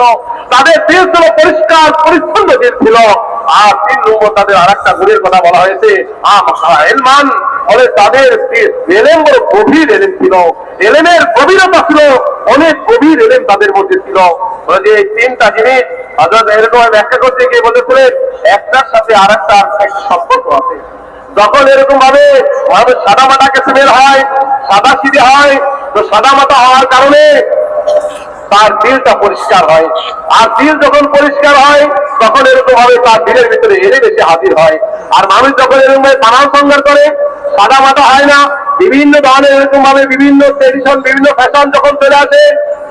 তাদের দিল ছিল পরিষ্কার পরিচ্ছন্ন দিল ছিল। আর 3 নম্বর তাদের আরেকটা গুণের কথা বলা হয়েছে এলমান, বলে তাদের এলেম বড় গভীর এলেম ছিল, এলেমের গভীরতা ছিল, অনেক গভীর এলেম তাদের মধ্যে ছিল। বলে যে এই 3টা জিনিস হযরত এরকম ব্যাখ্যা করতে গিয়ে বলেছিলেন একটার সাথে আরেকটার একটা সম্পর্ক আছে। যখন এরকম ভাবে মানুষ সাদা মাটা কেসে বের হয়, সাদা সিধে হয়, তো সাদা মাটা হওয়ার কারণে তার দিলটা পরিষ্কার হয়। আর দিল যখন পরিষ্কার হয় তখন এরকম ভাবে তার দিলের ভিতরে এলেম এসে হাজির হয়। আর মানুষ যখন এরকম ভাবে বানান সংগ্রহ করে, সাদা মাটা হয় না, বিভিন্ন ধরনের এরকম ভাবে বিভিন্ন ট্রেডিশন, বিভিন্ন ফ্যাশন যখন চলে আসে,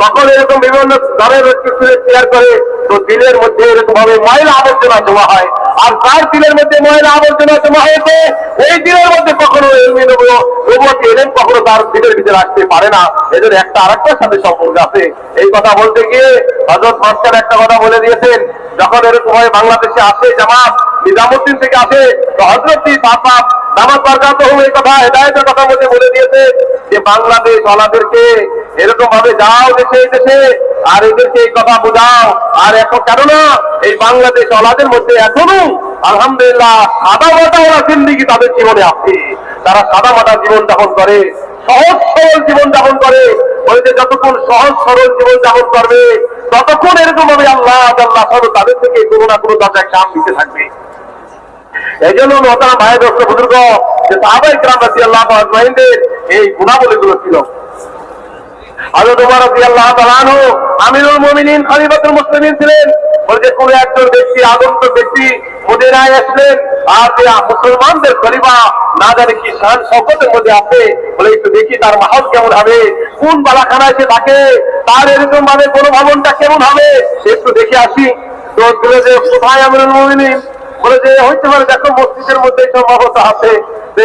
তখন এরকম বিভিন্ন ধরনের তৈরি করে, তো দিলের মধ্যে এরকম ভাবে ময়লা আবর্জনা জমা হয়। আর যার দিলের মধ্যে ময়লা আবর্জনা জমা হয়েছে, এই দিলের মধ্যে কখনো এলেম কখনো তার দিলের ভিতরে আসতে পারে না। এদের একটা আরেকটার সাথে সম্পর্ক আছে। এই কথা বলতে গিয়ে হযরত মাস্টার একটা কথা বলে দিয়েছেন, যখন এরকম ভাবে বাংলাদেশে আসে জামাত নিজামুদ্দিন থেকে আসে, তো হযরতজি বাপ নামাজ বরকাতুহু এই কথা হেদায়েতের কথা বলে দিয়েছে যে বাংলাদেশ ওয়ালাদেরকে এরকম ভাবে যাও দেশে দেশে আর এদেরকে এই কথা বোঝাও। আর এখন কেননা এই বাংলাদেশ ওয়ালাদের মধ্যে এখনো আলহামদুলিল্লাহ সাদা মাটা ওরা জিন্দেগি তাদের জীবনে আছে। তারা সাদা মাটা জীবন যাপন করে, সহজ সরল জীবন যাপন করে। বলে যে যতক্ষণ সহজ সরল জীবন যাপন করবে ততক্ষণ এরকম ভাবে আল্লাহ তাদের থেকে কোনো না কোনো দরজায় কাম দিতে থাকবে। এই জন্য মোহতারাম ভাই দোস্ত বুজুর্গ, যে সাহাবায়ে কেরাম রাদিয়াল্লাহু আজমাইনদের এই গুণাবলীগুলো ছিল। হযরত ওমর রাদিয়াল্লাহু তাআলা আনহু আমিরুল মুমিনিন খলিফাতুল মুসলিমিন ছিলেন। বলে যে কোনো একজন ব্যক্তি আগন্তুক ব্যক্তি মদিনায় আসলেন, আর যে মুসলমানদের খলিফা না জানি কি শান শওকতের মধ্যে আছে, বলে একটু দেখি তার মাহল কেমন হবে, কোন বালাখানায় সে থাকে, তার এরকম ভাবে কোন ভবনটা কেমন হবে একটু দেখে আসি। তো বলে যে কোথায় আমিরুল মুমিনিন? বলে যে হইতে পারে দেখো মসজিদের মধ্যে সম্ভবত আছে।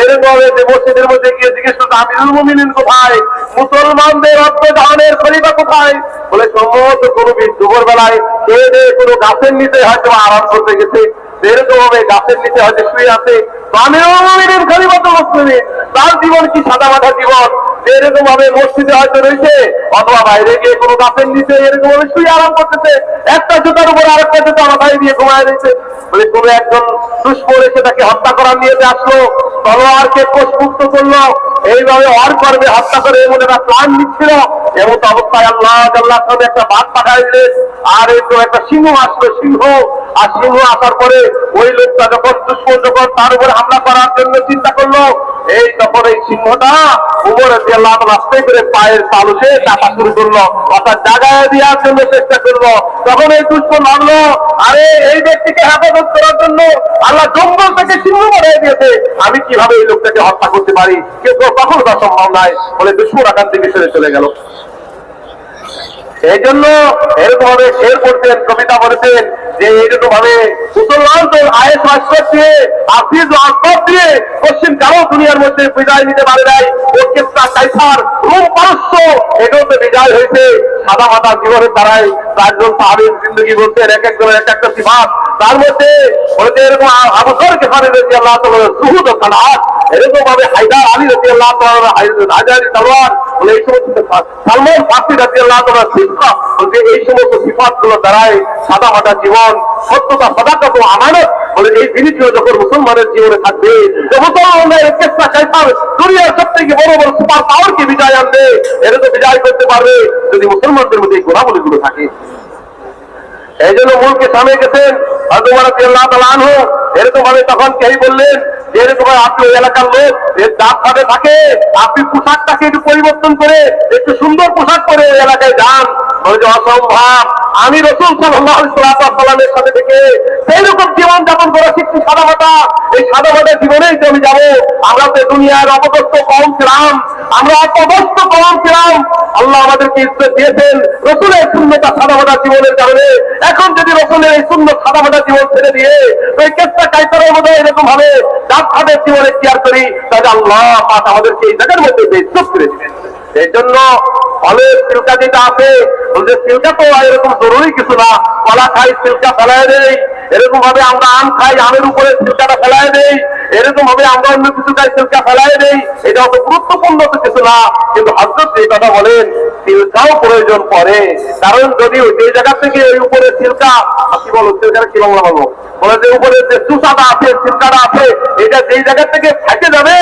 এরকম হবে যে মসজিদের মধ্যে গিয়ে জিজ্ঞেস করতে আমিরুল মুমিনিন কোথায়, মুসলমানদের অর্থদানের খলিফা কোথায়? বলে সম্ভবত কোনো দুপুর বেলায় খেয়ে দিয়ে কোনো গাছের নিচে হয়তো আরাম করতে গেছে, এরকম ভাবে গাছের নিচে হয়তো শুয়ে আছে। আমিরুল মুমিনিন খলিফাতুল মুসলিমিন, তার জীবন কি সাদা মাথা জীবন, এরকম ভাবে মসজিদে হয়তো রয়েছে অথবা বাইরে গিয়ে কোনো গাছের নিচে এরকম ভাবে শুয়ে আরাম করতেছে, একটা জুতার উপর আরেকটা জুতা মাথায় দিয়ে ঘুমায় রয়েছে। বলে কোনো একজন দুশ্মন এসে তাকে হত্যা করার নিয়ে আসলো, তলোয়ারকে কোষমুক্ত করলো, এইভাবে অর করবে হত্যা করে এমন একটা প্ল্যান নিচ্ছিল। এমন অবস্থায় আল্লাহ একটা বাঘ পাঠাই দিলেন, আর এই তো একটা সিংহ আসলো, সিংহ আসার পরে ওই লোকটা যখন দুশ্মন যখন তার উপরে হামলা করার জন্য চিন্তা করলো, এই তখন এই সিংহটা উমরের রাস্তায় করে পায়ের তালুতে টাকা শুরু করলো, অর্থাৎ জায়গায় দেওয়ার জন্য চেষ্টা করলো। তখন এই দুশ্মন ভাবলো, আরে এই ব্যক্তিকে হেফাজত করার জন্য আল্লাহ জঙ্গল থেকে সিংহ বানিয়ে দিয়েছে, আমি কিভাবে এই লোকটাকে হত্যা করতে পারি? কেউ কখনো তা সম্ভব নয়। বলে দুশ্মন আকার থেকে সরে চলে গেল। এই জন্য এরকম ভাবে শের করতেন, কবিতা বলেছেন যে এইরকম ভাবে মুসলমান তো আয়েস আশ্বাস দিয়ে আফিজ আশ্বাস দিয়ে পশ্চিম কারো দুনিয়ার মধ্যে বিজয় নিতে পারে নাই। ও কেসটা কাইসার রোম পারস্য এগুলোতে বিজয় হয়েছে সাদা মাথা জীবনের দ্বারাই। চারজন সাহাবীর জিন্দগি বলছেন এক একজনের এক একটা সিফাত, তার মধ্যে বলতে এরকম আবু বকর গিফারী রাদিয়াল্লাহু তাআলা সুহুদ ও সালাত, এরকম ভাবে হায়দার আলী রাদিয়াল্লাহু তাআলা হায়দারি তলোয়ার, বলে এই সমস্ত সালমান ফারসি রাদিয়াল্লাহু তাআলা সিফা, বলে এই সমস্ত সিফাত গুলো দ্বারাই সাদা মাথা জীবন, সত্যতা, সাদাকাত ও আমানত, বলে এই জিনিসগুলো যখন মুসলমানের জীবনে থাকবে, যে মুসলমানের কেসটা কাইসার দুনিয়ার সব থেকে বড় বড় সুপার পাওয়ারকে বিজয় আনবে, এটা তো বিজয় করতে পারবে যদি মুসলমানদের মধ্যে এই গুণাবলীগুলো থাকে। এই জন্য মূলকে সামনে গেছেন এরকম ভাবে তখন কেই বললেন যে এরকম আপনি ওই এলাকার লোক দাঁত ভাবে থাকে, আপনি পোশাকটাকে একটু পরিবর্তন করে একটু সুন্দর পোশাক পরে ওই এলাকায় যান। অসম্ভব, আমি রাসূল সাল্লাল্লাহু আলাইহি ওয়াসাল্লামের সাথে থেকে সেই রকম জীবন যাপন করা শিখছি সাদা মাথা, এই সাদা মাথা জীবনেই যে আমি যাবো। আমরা তো দুনিয়ার অপদস্থ কওম ছিলাম, আমরা অপদস্থ কওম ছিলাম, আল্লাহ আমাদেরকে ইজ্জত দিয়েছেন রাসূলের সুন্নতা সাদা মাথা জীবনের কারণে। এখন যদি রাসূলের এই সুন্নত সাদা মাথা জীবন ছেড়ে দিয়ে ওই কেসটা কাইসারের মধ্যে এরকম ভাবে দাঁত ভাবের জীবনে কেয়ার করি, তাহলে আল্লাহ পাক আমাদেরকে এই জায়গার মধ্যে ইজ্জত করে দিবেন। এই জন্য ফলের সিলকা যেটা আছে, সিলকা তো এরকম জরুরি কিছু না, কলা খাই সিলকা ফেলায় দেয়, এরকম ভাবে আমরা আম খাই আমের উপরে সিলকাটা ফেলায় দেই, এরকম ভাবে আমরা অন্য কিছু খাই সিলকা ফেলায় দেই, এটা অত গুরুত্বপূর্ণ তো কিছু না। কিন্তু হযরত যে কথা বলেন সিলকাও প্রয়োজন পড়ে, কারণ যদি ওই জায়গা থেকে ওই উপরে সিলকা কি বলো, সিলকাটা কি বাংলা বলবো, বলে যে উপরে যে চুষাটা আছে সিলকাটা আছে, এটা যেই জায়গা থেকে ফেটে যাবে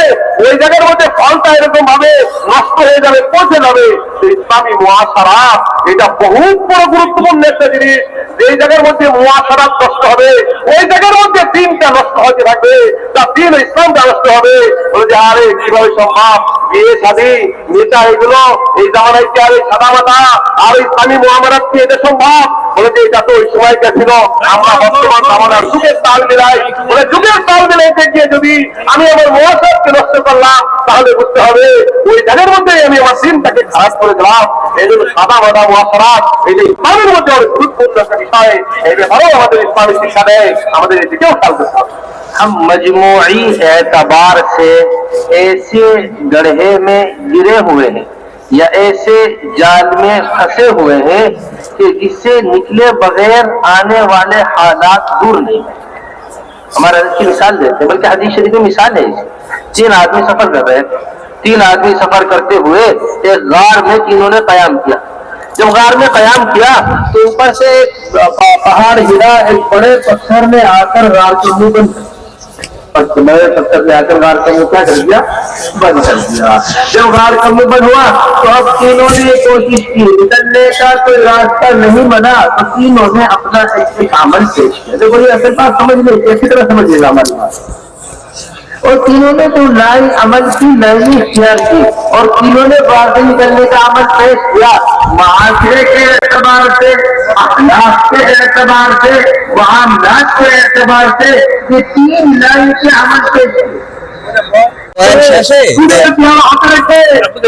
ওই জায়গার মধ্যে ফলটা এরকম ভাবে নষ্ট হয়ে যাবে, পচে যাবে। ইসলামী মুআশারাত এটা বহুত বড় গুরুত্বপূর্ণ একটা জিনিস। যেই জায়গার মধ্যে মুআশারাত নষ্ট হবে ওই জায়গার মধ্যে দ্বীনটা নষ্ট হতে থাকবে, তার দ্বীন ইসলামটা নষ্ট হবে। বলে যে আরে কিভাবে সম্ভব, বিয়ে শাদী নেতা এগুলো এই জামানায় কি আর এই সাদা মাথা আর ইসলামী মুআমারাত কি এটা সম্ভব? বলে যে এটা তো ওই সময়টা ছিল, আমরা বর্তমান জামানার যুগের তাল মিলাই। বলে যুগের তাল মিলাইতে গিয়ে যদি আমি আমার মুআশারাতকে নষ্ট করলাম তাহলে বুঝতে হবে ওই জায়গার মধ্যে আমি আমার দিনটাকে খারাপ করে দিলাম। এই জন্য সাদা মাথা মুআশারাত এই যে ইসলামের মধ্যে অনেক গুরুত্বপূর্ণ একটা বিষয়, এই ব্যাপারেও আমাদের ইসলামী শিক্ষা দেয়, আমাদের এদিকেও খেয়াল করতে হবে। हम मजमूई एतबार से ऐसे गड्ढे में गिरे हुए हैं या ऐसे जाल में फंसे हुए हैं कि जिससे निकले बगैर आने वाले हालात दूर नहीं है। हमारा की मिसाल देते हैं, बल्कि हदीस शरीफ में मिसाल है। 3 आदमी सफर कर रहे हैं, 3 आदमी सफर करते हुए एक गार में तीनों ने कयाम किया। जब गार में कयाम किया तो ऊपर से पहाड़ गिरा, एक बड़े पत्थर ने आकर गार के मुंह बंद, बड़े पत्थर ने आकर गार का मुंह क्या कर दिया, बंद कर दिया। जब गार का मुंह बंद हुआ तो अब तीनों ने कोशिश की, निकलने का कोई रास्ता नहीं बना, तो तीनों ने अपना एक अमल पेश किया। देखो ये असल बात समझ लीजिए, कैसी तरह समझिएगा हमारी बात। اور تینوں نے تو نئی عمل کی نئی اختیار کی اور تینوں نے باطل کرنے کا عمل پیش کیا، معاشرے کے اعتبار سے، اخلاق کے اعتبار سے، معاملات کے اعتبار سے یہ تین لائن کے عمل پیش کیے۔ শেষে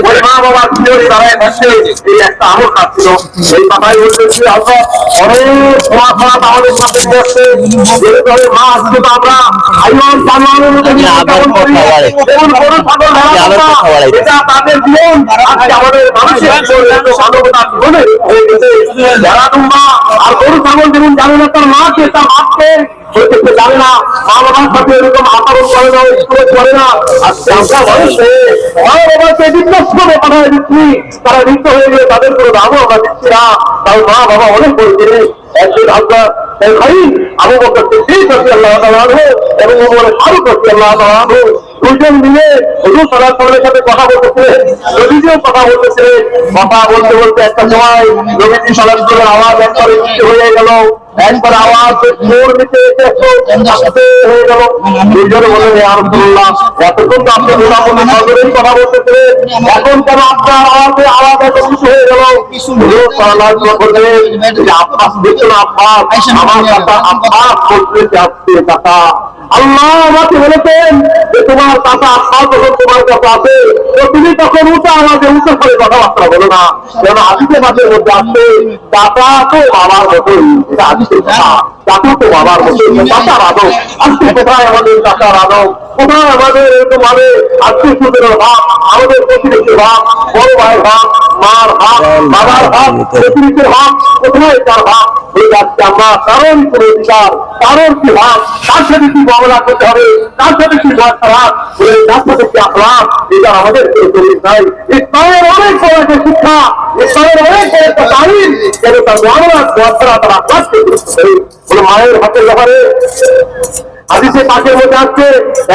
ওই মা বাবা ছিল তারাই ভাবছে এই একটা আমল খাচ্ছিল, এই কথাই বলতেছি হয়তো অনেক খোয়া খোয়া তাহলে মাঝে করছে যেহেতু হবে মা আসছে তো আমরা আইন পালনের মধ্যে যেমন করি যেমন গরু ছাগল এটা তাদের জীবন আজকে আমাদের মানুষের মানবতা জীবনে হয়ে গেছে। যারা তোমরা আর গরু ছাগল যেমন জানে না তার মাকে তার বাপকে জানে না, মা বাবার সাথে এরকম আচরণ করে না, স্কুলে করে না, আজকে আমরা মানুষে মা বাবাকে বিধ্বস্ত করে পাঠায় দিচ্ছি, তারা মৃত্যু হয়ে গেলে তাদের কোনো দামও আমরা দিচ্ছি না, তার মা বাবা অনেক বড় জিনিস। একদিন আমরা আবু বকর সিদ্দিক রাদিয়াল্লাহু তাআলা আনহু এবং ওমর ফারুক রাদিয়াল্লাহু তাআলা আনহু দুজন মিলে হুজুর সাল্লাল্লাহু আলাইহি ওয়াসাল্লামের সাথে কথা বলতেছিলেন, নবীজিও কথা বলতেছিলেন। কথা বলতে বলতে একটা সময় নবীজি সাল্লাল্লাহু আলাইহি ওয়াসাল্লামের আওয়াজ একবার উচ্চ হয়ে গেল, একবার আওয়াজ জোর দিতে আস্তে হয়ে গেল। দুজনে বললেন ইয়া রাসূলুল্লাহ, এতক্ষণ তো আপনি মোটামুটি নজরেই কথা বলতেছিলেন, এখন কেন আপনার আওয়াজ এত উঁচু হয়ে গেল? হুজুর সাল্লাল্লাহু আলাইহি ওয়াসাল্লাম বললেন যে আব্বাস দেখুন, আব্বাস আমার কথা আব্বাস বলতে চাচ্ছে কথা। আল্লাহ আমাকে বলেছেন যে তোমার চাচা আব্বাস যখন তোমার কাছে আছে তো তুমি তখন উঁচা আওয়াজে উঁচু করে কথাবার্তা বলো না, কেন হাদিসের মাঝের মধ্যে আসছে চাচা তো বাবার মতোই, এটা হাদিসের কথা, চাচা তো বাবার মতোই, চাচার আদব। আজকে কোথায় আমাদের চাচার আদব, কোথায় আমাদের এরকম ভাবে আত্মীয় স্বজনের ভাব, আমাদের প্রতিবেশীর ভাব, বড় ভাইয়ের ভাব, মার ভাব, বাবার ভাব, প্রতিবেশীর ভাব, কোথায় তার ভাব? আজকে আমরা কারণ কোন অধিকার, কারণ কি ভাব, তার সাথে কি মামলা করতে হবে, তার সাথে কি খারাপ, তার সাথে কি আখলাক, এটা আমাদের নাই। ইসলামের অনেক বড় একটা শিক্ষা, ইসলামের অনেক বড় একটা তালিম, যেন তার মামলা ছাড়া তার আখলাক বলে মায়ের হাতের ব্যাপারে হাদিসে পাকের মধ্যে আসছে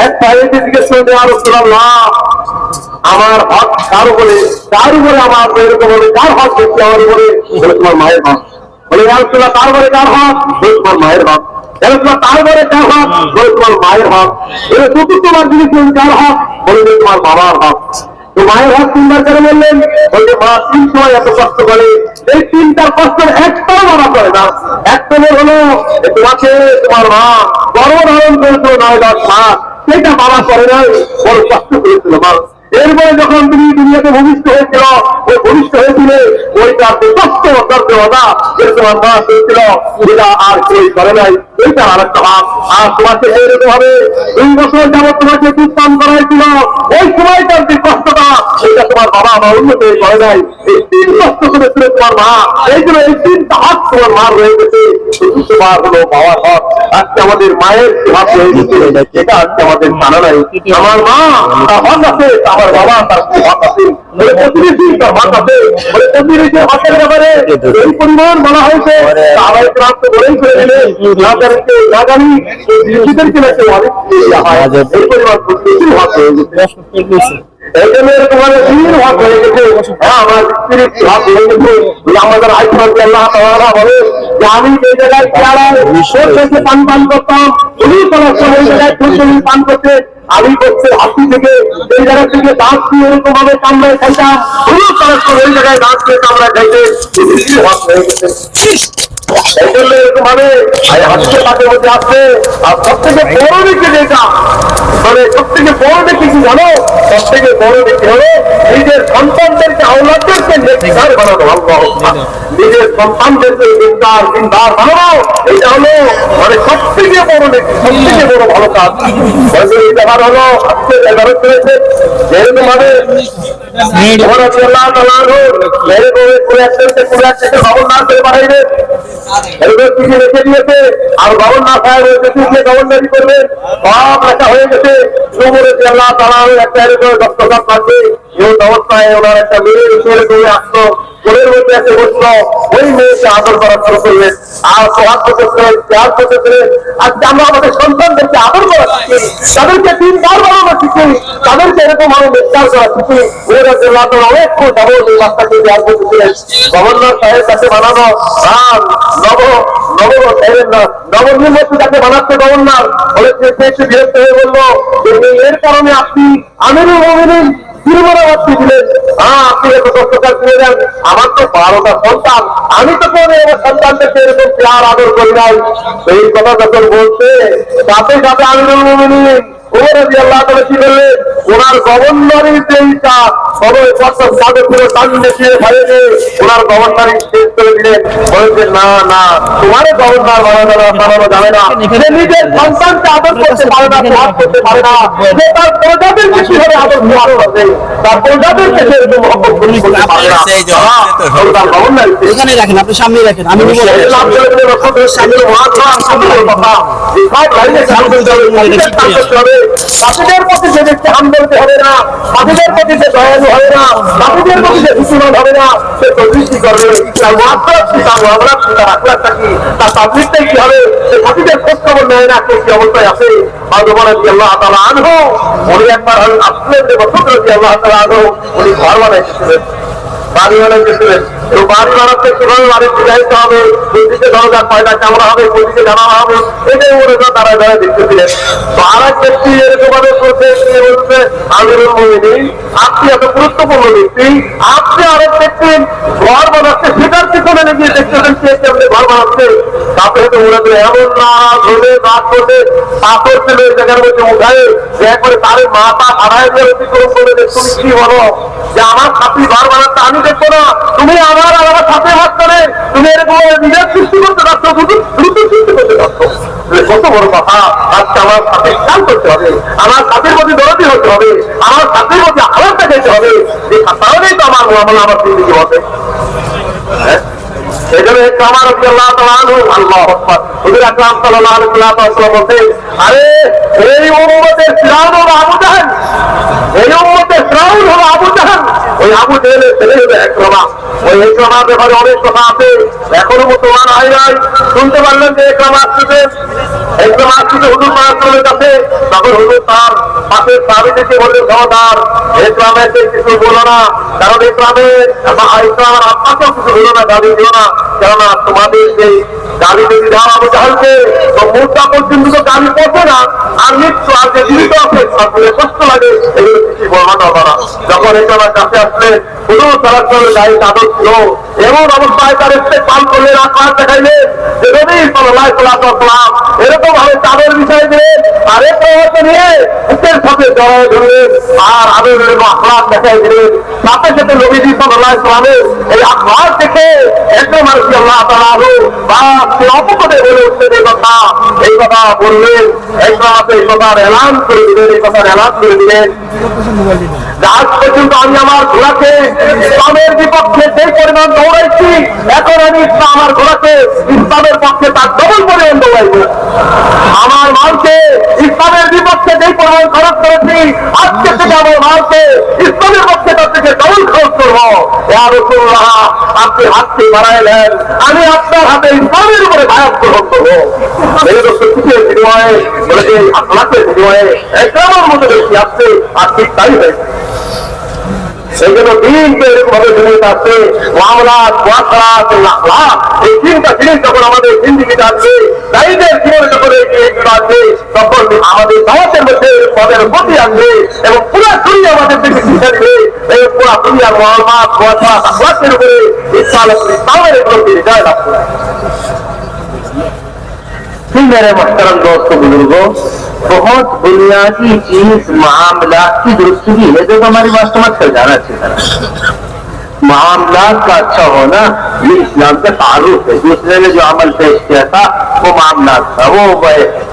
এক সাহেবকে জিজ্ঞেস করে ইয়া রাসূলুল্লাহ, আমার হক কার উপরে, কার উপরে আমার এরকম বলে কার হক বেশি আমার উপরে? বলে তোমার মায়ের হক। বলে ইয়া রাসূলুল্লাহ কার উপরে কার হক? বলে তোমার মায়ের হক। ইয়া রাসূলুল্লাহ কার উপরে কার হক? বলে তোমার মায়ের হক। এর চতুর্থবার জিজ্ঞেস করলেন কার হক? বলে তোমার বাবার হক। তো মায়ের হক তিনবার করে বললেন, বলতে মা তিন সময় এত কষ্ট করে, এই তিনটার কষ্টের একটাও বাবা করে না। একটা হলো তোমাকে তোমার মা গর্ভ ধারণ করেছিল 9-10 মাস, সেটা বাবা করে নাই, বড় কষ্ট করেছিল মা। এরপরে যখন তুমি দুনিয়াতে ভূমিষ্ঠ হয়েছিল, ওই ভূমিষ্ঠ হয়েছিলে ওইটা কষ্ট করতে হতা যে তোমার মা চেয়েছিল, যেটা আর কেউ করে নাই, এইটা আর একটা ভাব। আর তোমাকে এরকম ভাবে 2 বছর যাবত তোমাকে দুধ পান করাইছিল, ওই সময়টার যে কষ্টটা এটা তোমার বাবা মা উন্নত করে নাই, এই 3 কষ্ট করেছিল তোমার মা, এই জন্য এই 3টা হাত তোমার মার রয়ে গেছে, তোমার হলো বাবার হক। আজকে আমাদের মায়ের হাত রয়ে গেছে, এটা আজকে আমাদের জানা নাই। আমার মা তার হক আছে, আমার বাবা তার হক আছে, প্রতিবেশী তার হক আছে, প্রতিবেশীর হকের ব্যাপারে এই পরিমাণ বলা হয়েছে, আবার প্রাপ্ত বলেই করে দিলে আগামী কৃষিদেরকে নাকি অনেক এই পরিমাণ প্রতিবেশীর হক হয়ে গেছে। এই জন্য এরকম ভাবে দিন হক হয়ে গেছে, আমার স্ত্রীর হক হয়ে গেছে। আমাদের আইসমানকে আল্লাহ তাআলা বলে যে আমি যে জায়গায় থেকে পান করতাম, উনি ওই জায়গায় পান করতে, আমি করছে হাতি থেকে এই জায়গা থেকে দাঁত দিয়ে এরকম ভাবে কামড়ায় খাইতাম, উনি ওই জায়গায় দাঁত দিয়ে কামড়ায় খাইতে, হক হয়ে গেছে। এই জন্য এরকম ভাবে হাতির পাশের মধ্যে আসছে। আর সব থেকে বড় দিকে যেটা, মানে সব থেকে বড় দিকে কি জানো, সব থেকে বড় দিকে হলো নিজের সন্তানদেরকে আওলাদদেরকে নেককার বানানো, নিজের সন্তানদেরকে দিনদার বানানো, এটা হলো মানে সব থেকে বড় দিকে, সব থেকে বড় ভালো কাজ। এই ব্যাপার হলো আজকে এগারো করেছে যেরকম ভাবে রেখে দিয়েছে, আর গভর্নর সাহেব গভর্নরি করবে, সব লেখা হয়ে গেছে। আল্লাহ তাআলা একটা এরকম দস্তখত থাকবে, এই অবস্থায় ওনার একটা মেয়ে করে আসলো, কোলের মধ্যে এসে বসলো, ওই মেয়েকে আদর করা শুরু করলেন, আর সোহাগ করতেছিলেন, ত্যাগ করতেছিলেন। আজকে আমরা আমাদের সন্তানদেরকে আদর করা শিখি, তাদেরকে দিনদার বানানো শিখি, তাদেরকে এরকম ভাবে নেককার করা শিখি। অনেকক্ষণ যাবো এই বাচ্চাকে ত্যাগ করতেছিলেন, গভর্নর সাহেব কাছে বানানো নব নবনির্বাচিত যাকে বানাচ্ছে গভর্নর বলেছে, সে একটু বিরক্ত হয়ে বললো যে এর কারণে আপনি আমিরুল মুমিনিন তিরুমরাবাদী দিলেন। আপনি এত কষ্টকার করে দেন, আমার তো 12টা সন্তান, আমি তো কোনো আমার সন্তানদেরকে এরকম প্যার আদর করি নাই। এই কথা যখন বলছে সাথে সাথে আমিরুল মুমিনিন ওমর রাদিয়াল্লাহু তাআলা কি করলেন, ওনার গভর্নরের যেইটা তাদের পুরো টান দেখিয়ে ভাইয়ে ওনার গভর্নরের শেষ করে দিলেন। বলেছেন না না, তোমার গভর্নর বানানো যাবে না, সে নিজের সন্তানকে আদর করতে পারে না, প্রভাব করতে পারে না, সে তার প্রজাদেরকে কিভাবে আদর প্রভাব করবে, তার প্রজাদেরকে সে এরকম মহব্বত করতে পারে না। তার গভর্নর এখানে রাখেন, আপনি সামনে রাখেন, আমি সাথীদের প্রতি যে ব্যক্তি হামদর্দি হবে না, সাথীদের প্রতি যে দয়ালু হবে না, সাথীদের প্রতি যে ভীষণ হবে না, সে তো দৃষ্টি করবে তার মাত্রার কি, তার মামলার কি, তার আখলাকটা কি, তার তাবলিগটাই কি হবে, সে সাথীদের খোঁজ খবর নেয় না কে কি অবস্থায় আছে। আল্লাহ তাআলা আনহু উনি একবার আসলেন যে বছর আল্লাহ তাআলা আনহু উনি ঘর বানাইতেছিলেন, বাড়ি বানাইতেছিলেন। তো বাড়ি বানাতে কিভাবে বাড়ি বুঝাইতে হবে, কোনদিকে দরজা কয়টা ক্যামেরা হবে, কোনদিকে জানানো হবে, এটাই ওরা তারা যারা দেখতেছিলেন। তো আর এক ব্যক্তি এরকম ভাবে করতে বলছে, আমিরুল মুমিনিন আপনি এত গুরুত্বপূর্ণ ব্যক্তি, আপনি আরেক ব্যক্তি ঘর বানাচ্ছে, সেটার পিছনে গিয়ে দেখতেছেন কে কেমনি ঘর বানাচ্ছে। তারপরে তো ওরা এমন না ধরে রাত করতে পাথর ছিল এই জায়গার মধ্যে উঠায় একবারে তার মাথা হারায় অতিক্রম করে তুমি কি বলো যে আমার সাথী ঘর বানাচ্ছে, আমি দেখবো না, তুমি আমার আর আমার সাথে ভাগ করে তুমি এরকম নিজের সৃষ্টি করতে পারছো, দ্রুত সৃষ্টি করতে পারছো। কত বড় কথা, আজকে আমার সাথে খেয়াল করতে হবে, আমার সাথীর প্রতি দরদি হতে হবে, আমার সাথীর প্রতি আলাদা দেখাইতে হবে, যে তাহলেই তো আমার মামলা আমার জিন্দগি হবে। এই জন্য আমার রাদিয়াল্লাহু তাআলা আনহু আল্লাহু আকবার হুজুর আকরাম সাল্লাল্লাহু আলাইহি ওয়াসাল্লাম বলতেন, আরে এই উম্মতের ফিরাউন হলো আবু জাহেল, এই উম্মতের ফিরাউন হলো আবু জাহেল, ওই আবু জাহেলের ছেলে হলো ইকরামা। ওই ইকরামার ব্যাপারে অনেক কথা আছে, এখনো মুসলমান হয় নাই। শুনতে পারলেন যে ইকরামা আসছে, ইকরামা আসছে হুজুর সাল্লাল্লাহু কাছে, তখন হুজুর তার পাশে সাহাবীদেরকে বললেন, খবরদার ইকরামের কিছু বলো না, কারণ ইকরামের আত্মাকেও কিছু বলো না, গালি দিও না, কেননা তোমাদের সেই গালি যদি দাও আবু জাহেলকে তো মুদ্রা পর্যন্ত তো গালি পড়বে না, আর মৃত্যু আর যে জীবিত আছে তারপরে কষ্ট লাগে, এগুলো কিছু বলবা না। যখন ইকরামার কাছে আসলে হুজুর সাল্লাল্লাহু গায়ে চাদর ছিল, এমন অবস্থায় তার ইস্তেকবাল করলেন, আকাশ দেখাইলেন যে নবী সাল্লাল্লাহু আলাইহি ওয়াসাল্লাম এরকম ভাবে চাদর বিষয় দিলেন, আর ইকরামাকে নিয়ে বুকের সাথে জড়ায় ধরলেন, আর আদরের আখলাক দেখাই দিলেন। সাথে সাথে নবীজি সাল্লাল্লাহু আলাইহি ওয়াসাল্লামের এই আখলাক দেখে ইকরামা রাদিয়াল্লাহু তাআলা আনহু সে অপপদে বলে উঠলেন এই কথা বললেন, ইকরামাকে এই কথার এলান করে দিলেন, এই কথার এলান করে দিলেন। আজ পর্যন্ত আমি আমার ঘোড়াকে ইসলামের বিপক্ষে যে পরিমাণ দৌড়াইছি, এখন আমি আমার ঘোড়াকে ইসলামের পক্ষে তার ডবল পরিমাণ দৌড়াইব। আমার মালকে ইসলামের বিপক্ষে যে পরিমাণ খরচ করেছি, আজকে থেকে আমার মালকে ইসলামের পক্ষে তার থেকে ডবল খরচ করবো। ইয়া রাসূলুল্লাহ আপনি হাতকে বাড়াইলেন, আমি আপনার হাতে ইসলামের উপরে বায়াত গ্রহণ করবো। এই কিসের বিনিময়ে বলেছে, আখলাকের বিনিময়ে ইকরামের মতো ব্যক্তি আসছে, আর ঠিক তাই হয়েছে। সেই জন্য দিনকে এরকম ভাবে জিনিস আসছে, মামলাত, ওয়াসাত, আখলাক, এই তিনটা জিনিস যখন আমাদের জিন্দেগিতে আসবে, তাইদের জীবনে যখন এইগুলো আসবে, তখন আমাদের সমাজের মধ্যে পদের গতি আসবে এবং পুরা দুনিয়া আমাদের থেকে শিক্ষা দিবে, এই পুরা দুনিয়ার মামলাত, ওয়াসাত, আখলাকের উপরে ইসলামের এগুলো বিজয় লাভ করে। मेरे मोहतरम दोस्तों बुजुर्गों, बहुत बुनियादी चीज मामलात की दुरुस्ती है जो हमारी वास्तव कर जाना चाहिए। मामलात का अच्छा होना ये इस्लाम का तारुफ है। दूसरे ने जो अमल पेश किया था वो मामलात था, वो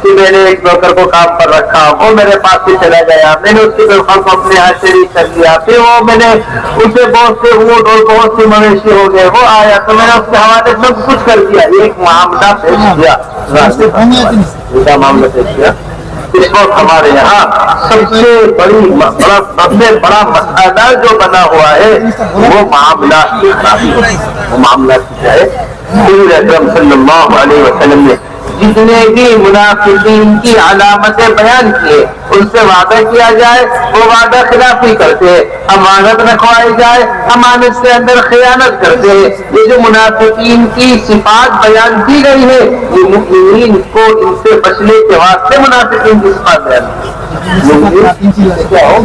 कि मैंने एक नौकर को काम पर रखा, वो मेरे पास से चला गया, मैंने उसकी दरख्वास्त को अपने यहाँ शरीक कर लिया, फिर वो मैंने उसे बहुत से ऊँट और बहुत से मवेशी हो गए, वो आया तो मैंने उसके हवाले सब कुछ कर दिया, एक मामला पेश किया, मामला पेश किया। इस वक्त हमारे यहाँ सबसे बड़ा मसला जो बना हुआ है वो मामला की खराबी है। वो मामला क्या है? हुज़ूर अकरम सल्लल्लाहु अलैहि वसल्लम ने जितने भी मुनाफिकीन की अलामतें बयान किए, उनसे वादा किया जाए वो वादा खिलाफी करते, अमानत रखवाई जाए अमानत से अंदर खयानत करते, ये جو منافقین کی صفات بیان کی گئی ہے یہ مومنین کو ان سے بچنے کے واسطے منافقین کی صفات بیان کیا ہو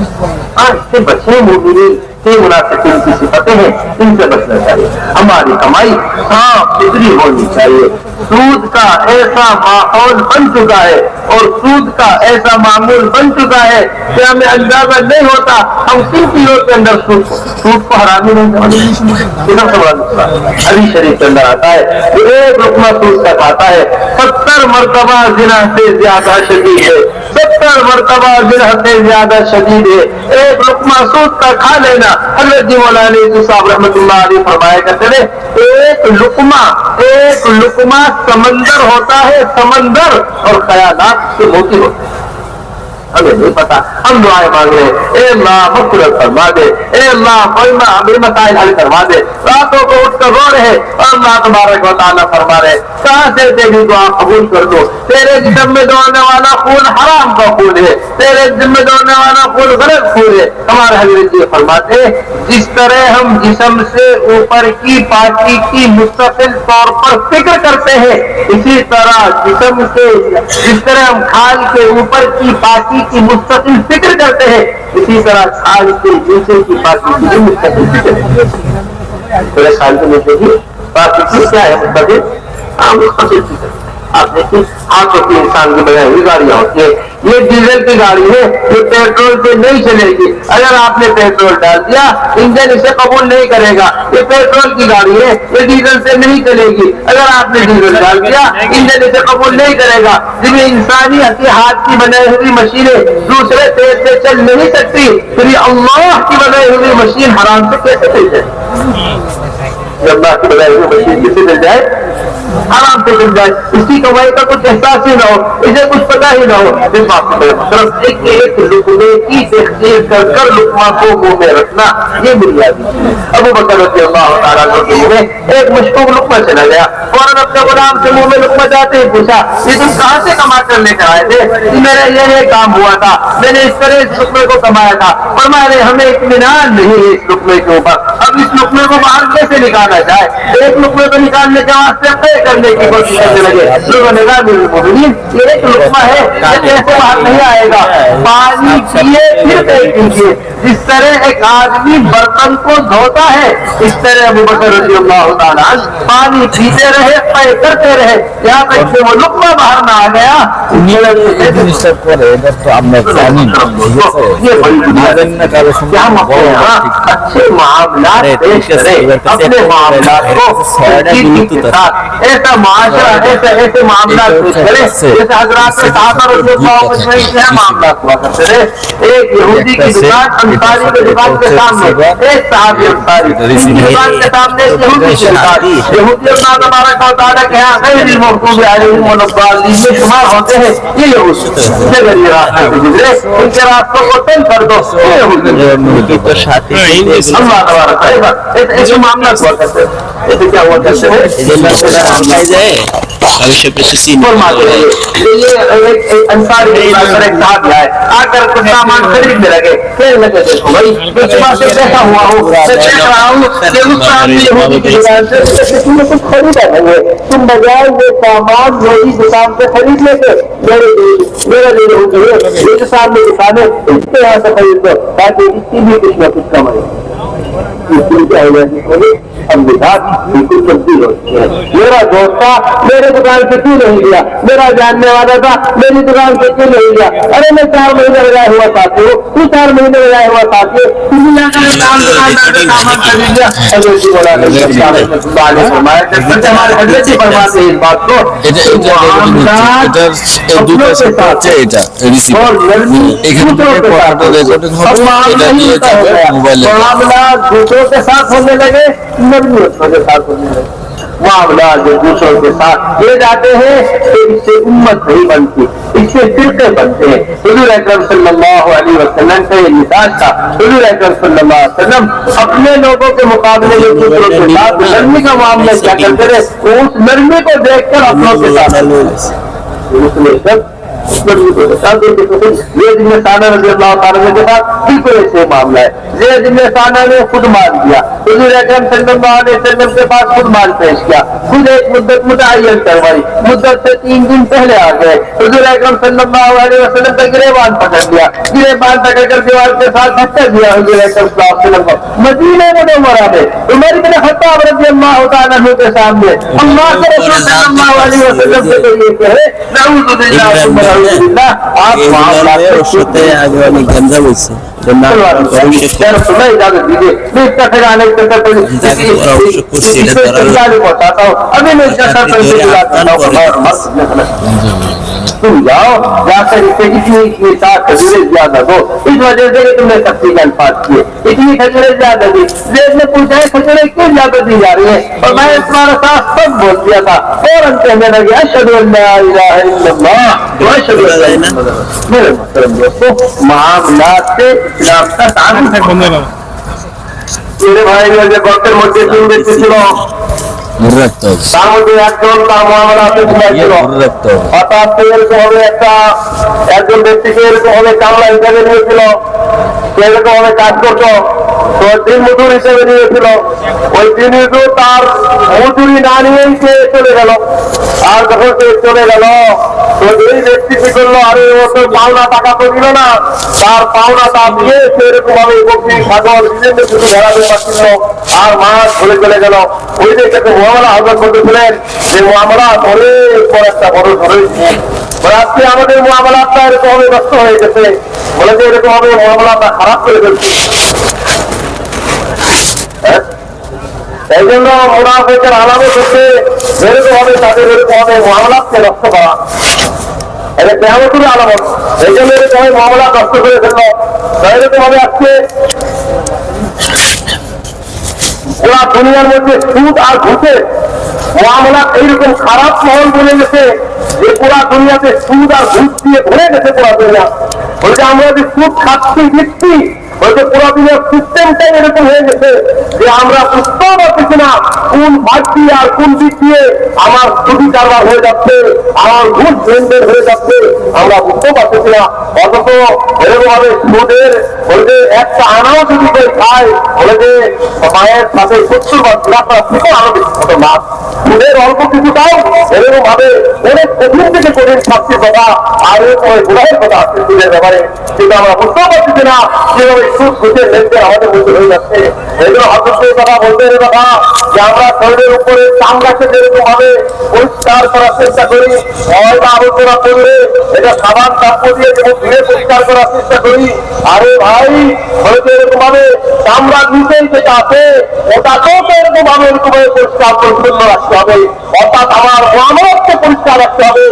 اس سے بچنے مومنین کے منافقین کی صفتیں ہیں ان سے بچنا چاہیے. ہماری کمائی صاف ستھری ہونی چاہیے. سود کا ایسا ماحول بن چکا ہے اور سود کا ایسا معمول بن چکا ہے کہ ہمیں اندازہ نہیں ہوتا ہم کن کلو کے اندر سود کو حرامی نہیں حدیث شریف کے اندر آتا ہے کہ ایک لقمہ سود کا کھاتا ہے 70 مرتبہ زنا سے زیادہ شدید ہے. 70 مرتبہ زنا سے زیادہ شدید ہے. ایک لقمہ سود کا کھا لینا. حضرت جی مولانا علی صاحب رحمۃ اللہ علیہ فرمایا کرتے تھے ایک لقمہ سمندر ہوتا ہے سمندر اور خیالات سے موتی ہوتے ہیں. ہمیں نہیں پتا ہم دعائیں مانگ رہے ہیں اے اللہ مغفرت فرما دے اے اللہ ہمیں مسائل حل کروا دے. راتوں کو اٹھ کر رو رہے اور اللہ تبارک و تعالیٰ فرما رہے کہاں سے تیری دعا قبول کر دو. تیرے جسم میں دوڑنے والا خون حرام کا خون ہے. تیرے جسم میں دوڑنے والا خون غلط خون ہے. ہمارے حضرت جی فرماتے جس طرح ہم جسم سے اوپر کی پاکی کی مستقل طور پر فکر کرتے ہیں اسی طرح جسم سے جس طرح ہم کھال کے اوپر کی پاکی کی مستقل فکر کرتے ہیں اسی طرح کھال کے نیچے کی پاکی کی مستقل فکر کرتے ہیں. پورے سال کے نیچے کی پاکی کی کیا ہے مستقل فکر. آپ دیکھیں ہاتھوں کی انسان کی بجائے ہوئی گاڑیاں ہوتی ہیں. یہ ڈیزل کی گاڑی ہے یہ پیٹرول سے نہیں چلے گی. اگر آپ نے پیٹرول ڈال دیا انجن اسے قبول نہیں کرے گا. یہ پیٹرول کی گاڑی ہے یہ ڈیزل سے نہیں چلے گی. اگر آپ نے ڈیزل ڈال دیا انجن اسے قبول نہیں کرے گا. جب انسانی ہاتھ کی بنائی ہوئی مشینیں دوسرے تیز سے چل نہیں سکتی پھر یہ اللہ کی بنائی ہوئی مشین حرام سے کیسے چل جائے؟ اللہ کی بنائی ہوئی مشین کیسے چل جائے؟ حرام سے چل جائے. اس کی کمائی کا کچھ احساس ہی نہ ہو اسے کچھ پتا ہی نہ ہو. صرف ایک لقمے کی تخصیص کر کر لقمہ کو منہ میں رکھنا یہ بنیادی ہے. ابو بکر رضی اللہ تعالیٰ عنہ کے منہ میں ایک مشکوک لقمہ چلا گیا. فوراً اپنے غلام سے منہ میں لقمہ جاتے ہی پوچھا یہ تم کہاں سے کما کر لے کر آئے تھے؟ میرا یہ کام ہوا تھا میں نے اس طرح اس لقمے کو کمایا تھا. فرمایا ہمیں اطمینان نہیں ہے اس لقمے کے اوپر. اب اس لقمے کو باہر کیسے نکالا جائے؟ ایک لقمے کو نکالنے کے واسطے طے کرنے کی کوشش کرنے لگے. لوگوں نے کہا یہ ایک لقمہ ہے یہ کیسے باہر نہیں آئے گا؟ پانی پیے پھر طے کیجیے. جس طرح ایک آدمی برتن کو دھوتا ہے اس طرح ابو بکر رضی اللہ تعالیٰ پانی پیتے رہے طے کرتے رہے یہاں تک کہ وہ لقمہ باہر نہ آ گیا. اچھے معاملات پیش کرے اپنے معاملات کو ایسا معاشرہ ایسے معاملات پیش کرے جیسے حضرات صحابہ رضی اللہ عنہم کے معاملات ہوا کرتے تھے. ایک یہودی کی دکان انصاری کی دکان کے سامنے ایک صحابی انصاری کی دکان کے سامنے یہودی کی دکان. یہودی اللہ تبارک و تعالیٰ کے یہاں غیر المغضوب علیہم ولا الضالین یہ شمار ہوتے ہیں. یہ یہودی اگر یہ راستہ سے گزرے ان کے راستوں کو تنگ کر دو. یہ یہودی اللہ تبارک ایسے معاملات ہوا کرتے ہیں. ایسے کیا ہوا کرتے ہیں انصاری ایک صاحب آئے آ کر کچھ سامان خریدنے لگے. کہنے لگے دیکھو بھائی میں سے بیٹھا ہوا ہوں میں دیکھ رہا ہوں کہ اس سامنے یہودی کی دکان سے تم نے کچھ خریدا نہیں ہے. تم بجائے یہ سامان میری دکان سے خرید لیتے میرا دے یہودی ہے یہ جو سامنے دکان ہے اس کے یہاں سے خرید دو تاکہ اس کی بھی کچھ نہ کچھ کمائے. بالکل تبدیل ہوتی ہے. میرا دوست تھا میرے دکان سے کیوں نہیں گیا؟ میرا جاننے والا تھا میری دکان سے کیوں نہیں گیا؟ ارے میں 4 مہینے لگائے ہوا ساتھی ہوں تو 4 مہینے لگائے ہوا ساتھی ہمارے حضرت جی فرماتے ہیں اس بات کو معاملات دوسروں کے ساتھ ہونے لگے نبیوں کے ساتھ ہونے لگے. معاملات جو دوسروں کے ساتھ لے جاتے ہیں تو اس سے امت نہیں بنتی اس سے فرقے بنتے ہیں. حضور اکرم صلی اللہ علیہ وسلم کا یہ مزاج تھا. حضور اکرم صلی اللہ علیہ وسلم اپنے لوگوں کے مقابلے میں دوسروں کے ساتھ نرمی کا معاملہ کیا کرتے رہے. اس نرمی کو دیکھ کر اپنوں کے ساتھ یہ جن میں سالہ رضی اللہ تعالیٰ کے ساتھ بالکل ایسے معاملہ ہے. زید بن ثانیہ نے خود مال دیا, حضور اکرم صلی اللہ علیہ وسلم کے پاس خود مال پیش کیا, خود ایک مدت متعین کروائی, مدت سے 3 دن پہلے آ گئے, حضور اکرم صلی اللہ علیہ وسلم کا گریبان پکڑ لیا, گریبان پکڑ کر دیوار کے ساتھ دھکا دیا حضور اکرم صلی اللہ علیہ وسلم کو. مدینہ منورہ میں عمر بن خطاب رضی اللہ تعالیٰ عنہ کے سامنے اللہ کے رسول صلی اللہ علیہ وسلم سے تو یہ کہے نعوذ باللہ ثم نعوذ باللہ, آپ معاملات আগে অনেক গঞ্জাম হয়েছে اجازت دیجیے میں اس کا ٹھکانے پہنچاتا ہوں, ابھی میں اس کا سر تم جاؤ جا کر اسے اتنی ساتھ کھجوریں زیادہ دو, اس وجہ سے تم نے سختی کا الفاظ کیے, اتنی کھجوریں زیادہ دی. زید نے پوچھا ہے کھجوریں کیوں زیادہ دی جا رہی ہیں, اور میں نے تمہارا ساتھ سب بول دیا تھا, فوراً کہنے لگے اشہد ان لا الہ الا اللہ واشہد ان لا الہ الا اللہ. میرے محترم دوستو, معاملات سے اسلام کا تعلق ہے. میرے بھائی میرے بکر مجھے تم دیکھتے چلو তার মধ্যে একজন তার মহামারাতে ঘুমাইছিল, হঠাৎ এরকম হবে একজন ব্যক্তিকে এরকম হবে কামলা হিসাবে নিয়েছিল, এরকম ভাবে কাজ করতো, তো দিন মজুর হিসেবে নিয়েছিল, ওই দিন মজুর তার মজুরি না নিয়েই সে চলে গেল. আর যখন সে চলে গেল তো এই ব্যক্তি কি করলো, আরে ও তো পাওনা টাকা তো দিল না, তার পাওনাটা দিয়ে সে এরকম ভাবে বকরি ছাগল বিভিন্ন কিছু ধরাতে পারছিল আর মাছ ধরে চলে গেল. ওই দেখে মহামারা হজরত বলতেছিলেন যে মহামারা অনেক বড় একটা বড় ধরেছি, আজকে আমাদের মহামালাটা এরকম ভাবে নষ্ট হয়ে গেছে, বলে যে এরকম ভাবে মহামালাটা খারাপ করে ফেলছি. এই জন্য মুনাফিকের আলামত হচ্ছে এরকম ভাবে তাদের এরকম ভাবে মহামালাকে নষ্ট করা, এটা কিয়ামতের আলামত. এই জন্য এরকম ভাবে মহামালা নষ্ট করে ফেললো. এরকম ভাবে আজকে পুরা দুনিয়ার মধ্যে সুদ আর ঘুষের মামলা এইরকম খারাপ মহল বলে গেছে যে পুরা দুনিয়াতে সুদ আর ঘুষ দিয়ে ভরে গেছে পুরা দুনিয়া. বলছে আমরা যে সুদ খাচ্ছি দিচ্ছি, বলছে পুরা দুনিয়ার সিস্টেমটাই এরকম হয়ে গেছে যে আমরা বুঝতেও পারতেছি না কোন ভাগ দিয়ে আর কোন দিক দিয়ে আমার সুদি কারবার হয়ে যাচ্ছে, আমার ঘুষ লেনদেন হয়ে যাচ্ছে, আমরা বুঝতেও পারতেছি না. অথচ এরকম ভাবে সুদের বলছে একটা আনাও যদি কেউ খায়, বলে যে মায়ের সাথে 70 বার লাখ থেকেও আরো বেশি হতো না. সুদের অল্প কিছুটাও এরকম ভাবে অনেক কঠিন থেকে কঠিন শাস্তির কথা আর গুনাহের কথা আসছে সুদের ব্যাপারে, কিন্তু আমরা বুঝতেও পারতেছি না যেভাবে সুদ ঘুষের লেনদেন আমাদের মধ্যে হয়ে যাচ্ছে. এই জন্য হজরতের কথা বলতে এর কথা যে আমরা শরীরের উপরে চামড়াকে যেরকম ভাবে পরিষ্কার করার চেষ্টা করি, ময়লা আবর্জনা করলে এটা সাবান কাপড় দিয়ে যেমন ধুয়ে পরিষ্কার করার চেষ্টা করি, আরে ভাই হয়তো এরকম ভাবে চামড়ার নিচেই যেটা আছে ওটাকেও তো এরকম ভাবে এরকম ভাবে পরিষ্কার পরিচ্ছন্ন রাখতে হবে. অর্থাৎ আমার মহামারকে পরিষ্কার রাখতে হবে,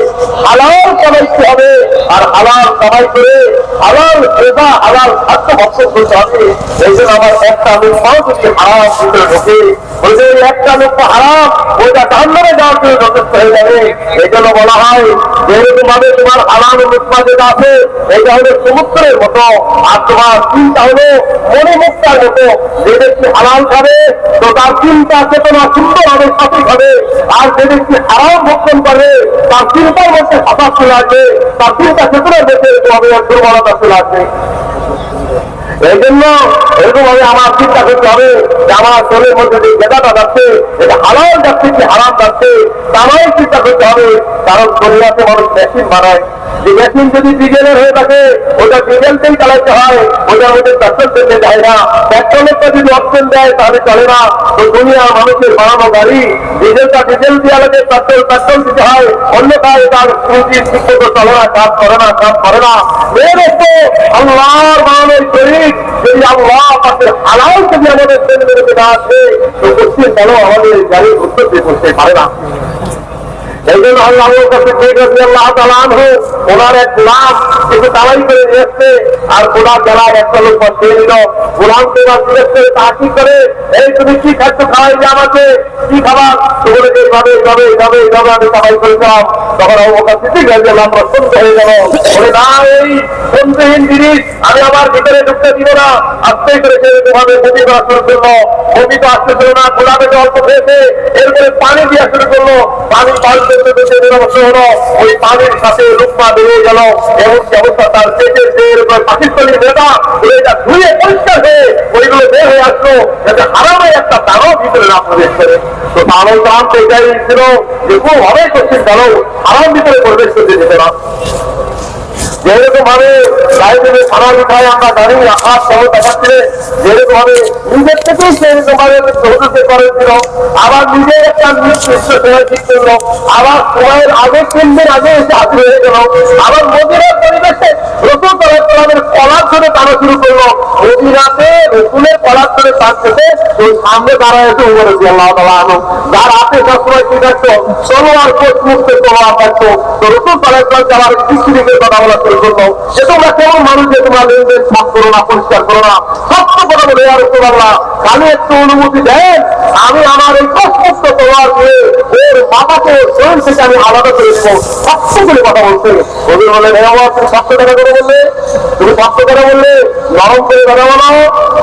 হালাল কামাইতে হবে, আর হালাল কামাই করে হালাল সেবা হালাল খাদ্য ভক্ষণ করতে হবে. এই জন্য আমার একটা লোকটাও যদি হারাম ভিতরে ঢোকে, বলছে একটা লোক হারাম ওইটা জাহান্নামে যাওয়ার জন্য যথেষ্ট হয়ে যাবে. এই জন্য বলা হয় যে এরকম ভাবে তোমার হারাম লোকমা যেটা আছে এইটা হলো সমুদ্রের মতো, আর তোমার চিন্তা হলো মণিমুক্তার মতো. যে ব্যক্তি হালাল খাবে তো তার চিন্তা চেতনা সুন্দর হবে, সঠিক হবে, আর যে ব্যক্তি হারাম ভক্ষণ করবে তার চিন্তার মধ্যে হতাশ চলে আসবে, তার চিন্তা চেতনার মধ্যে এরকম হবে দুর্বলতা চলে আসবে. এই জন্য এরকম ভাবে আমার চিন্তা করতে হবে যে আমার শরীরের মধ্যে যে বেদাটা যাচ্ছে এটা হালাল যাচ্ছে কি হারাম যাচ্ছে তারাই চিন্তা করতে হবে. কারণ দুনিয়াতে মানুষ মেশিন বানায়, যে মেশিন যদি ডিজেলের হয়ে থাকে ওটা ডিজেলতেই চালাইতে হয়, ওটার মধ্যে পেট্রোল দিতে যায় না. পেট্রোলেরটা যদি অপশন দেয় তাহলে চলে না. তো দুনিয়া মানুষের বানানো গাড়ি ডিজেলটা ডিজেল দেওয়া লাগে, পেট্রোল পেট্রোল দিতে হয়, অন্যথায় তার ইঞ্জিন ঠিক মতো চলে না, কাজ করে না, কাজ করে না. এই দেখো আল্লাহর বানানোর শরীর যদি আল্লাহ তাদের হালাল যদি আমাদের ছেলেমেয়েকে না আসে তো করতে চলো আমাদের গাড়ির উত্তর দিয়ে করতে পারে না. এই জন্য আল্লাহর কাছে আল্লাহ তাআলা আনহু ওনার এক গোলাম কিছু তালাই করে নিয়ে এসছে, আর গোলাম যারা একটা লোক দিয়ে দিল, গোলামকে জিজ্ঞেস করে তাকি করে এই তুমি কি খাদ্য খাওয়াই যে আমাকে কি খাবার, তোমাকে এইভাবে এইভাবে এইভাবে এইভাবে আমি তালাই করেছিলাম. তখন ওখান থেকে গেলাম প্রসন্ন হয়ে গেল, বলে না এই বন্ধুহীন জিনিস আমি আমার ভিতরে ঢুকতে দিব না. আস্তে করে সেরকমভাবে বমি করা শুরু করলো, বমি তো আসতে ছিল না, গোলাপে অল্প খেয়েছে, এরপরে পানি দেওয়া শুরু করলো, পানি পান করতে করতে নিরবস্থ হলো, ওই পানির সাথে রূপমা বেরিয়ে গেল, এমন অবস্থা তার পেটের যে পাকিস্তানি নেতা এটা ধুয়ে পরিষ্কার হয়ে ওইগুলো বের হয়ে আসলো, যাতে হারামের একটা দানও ভিতরে না প্রবেশ করে। তো তাহলে তার তো এটাই ছিল যে কোনোভাবেই করছেন দানও হারাম ভিতরে প্রবেশ করতে যেতে না। যেরকম ভাবে লাইব্রেরি খানা মিঠাই আমরা গাড়ি রাখার সহ দেখাচ্ছিলে, যেরকম ভাবে নিজের থেকেই সেরকম ভাবে হুজুরকে করেছিল, আবার নিজে একটা নির্দিষ্ট সময় ঠিক করলো, আবার সময়ের আগে 3 দিন আগে এসে হাজির হয়ে গেল, আবার মদিনার পরিবেশে রসুল সাল্লাল্লাহু কলার ধরে টানা শুরু করলো। মদিনাতে রসুলের কলার ধরে টানতে ওই সামনে দাঁড়ায় এসে উমর রাদিয়াল্লাহু তাআলা আনহু, যার হাতে সবসময় কি থাকতো, তলোয়ার কোট মুক্তে তলোয়ার থাকতো। তো রসুল সাল্লাল্লাহু যাওয়ার কৃষ্ণিকের কথা বলা শুরু করলো যে তোমরা কেমন মানুষ যে তোমরা লেনদেন সাফ করো না, পরিষ্কার করো না, সত্য কথা বলে আর রাসূলুল্লাহ খালি একটু অনুমতি দেন, আমি আমার এই কষ্ট তলোয়ার দিয়ে ওর মাথাকে শরীর থেকে আমি আলাদা করে দেবো। সত্য করে কথা বলছে। ওদের বলে তুমি সত্য কথা করে বললে, তুমি সত্য করে বললে, নরম করে কথা বলো,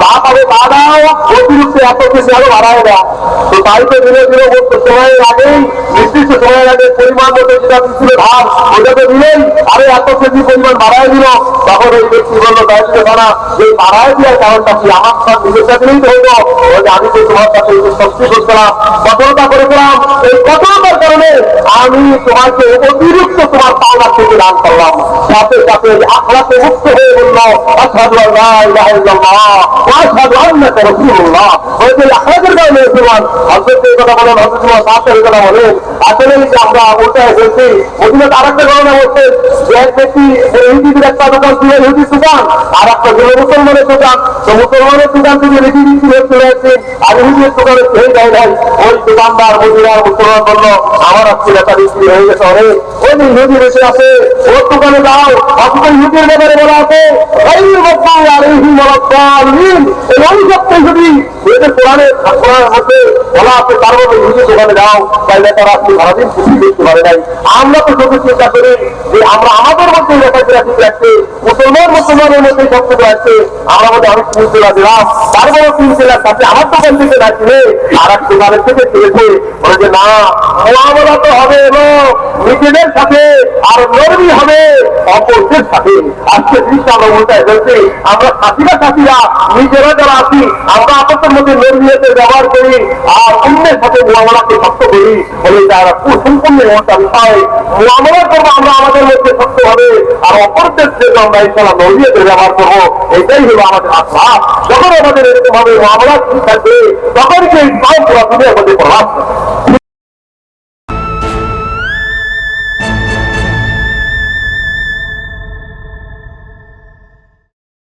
তা পাবে তা দাও, অতিরিক্ত এত কিছু আরো বাড়ায় দাও। তো তাই তো ধীরে ধীরে বলতো সময়ের আগেই নির্দিষ্ট সময়ের আগে পরিমাণ মতো যেটা দিচ্ছিল ধার, ওটাকে দিলেই আরে এত কেজি পরিমাণ বাড়ায় দিল। তখন ওই ব্যক্তি বললো দায়িত্ব না, যে বাড়ায় দেওয়ার কারণটা কি, আমার সব নিজের চাকরিই তো হইলো, আমি তো তোমার সাথে শক্তি করছিলাম, কঠোরতা করেছিলাম, এই কঠোরতার কারণে আমি তোমাকে অতিরিক্ত তোমার পাওনা থেকে দান করলাম। সাথে সাথে আখলাতে মুক্ত হয়ে বললো আশহাদু আল্লা ইলাহা ইল্লাল্লাহ ওয়া আশহাদু আন্নাকা রাসূলুল্লাহ। ওই যে আখলাতের কারণে মুসলমান হযরত এই কথা বলেন, হযরত সাহাবের এই কথা বলেন। আসলে আমরা উল্টায় বলছি, মদিনাতে আরেকটা ঘটনা বলছে যে এক ব্যক্তি ইহুদিদের একটা দোকান ছিল, ইহুদির দোকান, আর একটা ছিল মুসলমানের দোকান। তো মুসলমানের দোকান থেকে রেডি বিক্রি হয়ে চলে আসছে, আর ইহুদির দোকানে খেয়ে যায় নাই। ওই দোকানদার মদিনার মুসলমান বললো আমার আজকে লেখা বিক্রি হয়ে গেছে, অরে ওই যে ইহুদি বেশি আছে ওর দোকানে যাও, অথচ ইহুদির ব্যাপারে বলা আছে এই অভিশপ্ত ইহুদি, এদের কোরআনের মধ্যে বলা আছে তার মধ্যে ইহুদির দোকানে যাও, তাইলে তারা আপনি সারাদিন খুশি দেখতে পারে নাই। আমরা তো শুধু চিন্তা করি যে আমরা আমাদের মধ্যে লেখাপড়া ঠিক রাখছে, মুসলমানের মধ্যে সবকিছু আছে, আমরা মধ্যে অনেক চিন্তা দিলাম, তারপরেও চিন্তা সাথে আমার দোকান থেকে রাখলে আর এক দোকানের থেকে চেয়েছে বলে যে না, মোয়ামলা তো হবে এবং নিজেদের সাথে আর নরমি হবে অপরদের সাথে। আজকে জিনিসটা আমরা উল্টায় ফেলছি, আমরা সাথীরা নিজেরা যারা আছি আমরা আপনাদের মধ্যে নরমিয়তের ব্যবহার করি আর অন্যের সাথে মোয়ামলাকে শক্ত করি, বলে তারা সম্পূর্ণ একটা বিষয়। মোয়ামলা করবো আমরা আমাদের মধ্যে শক্ত হবে, আর অপরদের জন্য আমরা ইনশাআল্লাহ নরমিয়তের ব্যবহার করবো। এটাই হলো আমাদের আশা। যখন আমাদের এরকম ভাবে মোয়ামলা ঠিক থাকবে তখন কি ইসলাম পুরো দুনিয়ার মধ্যে প্রভাব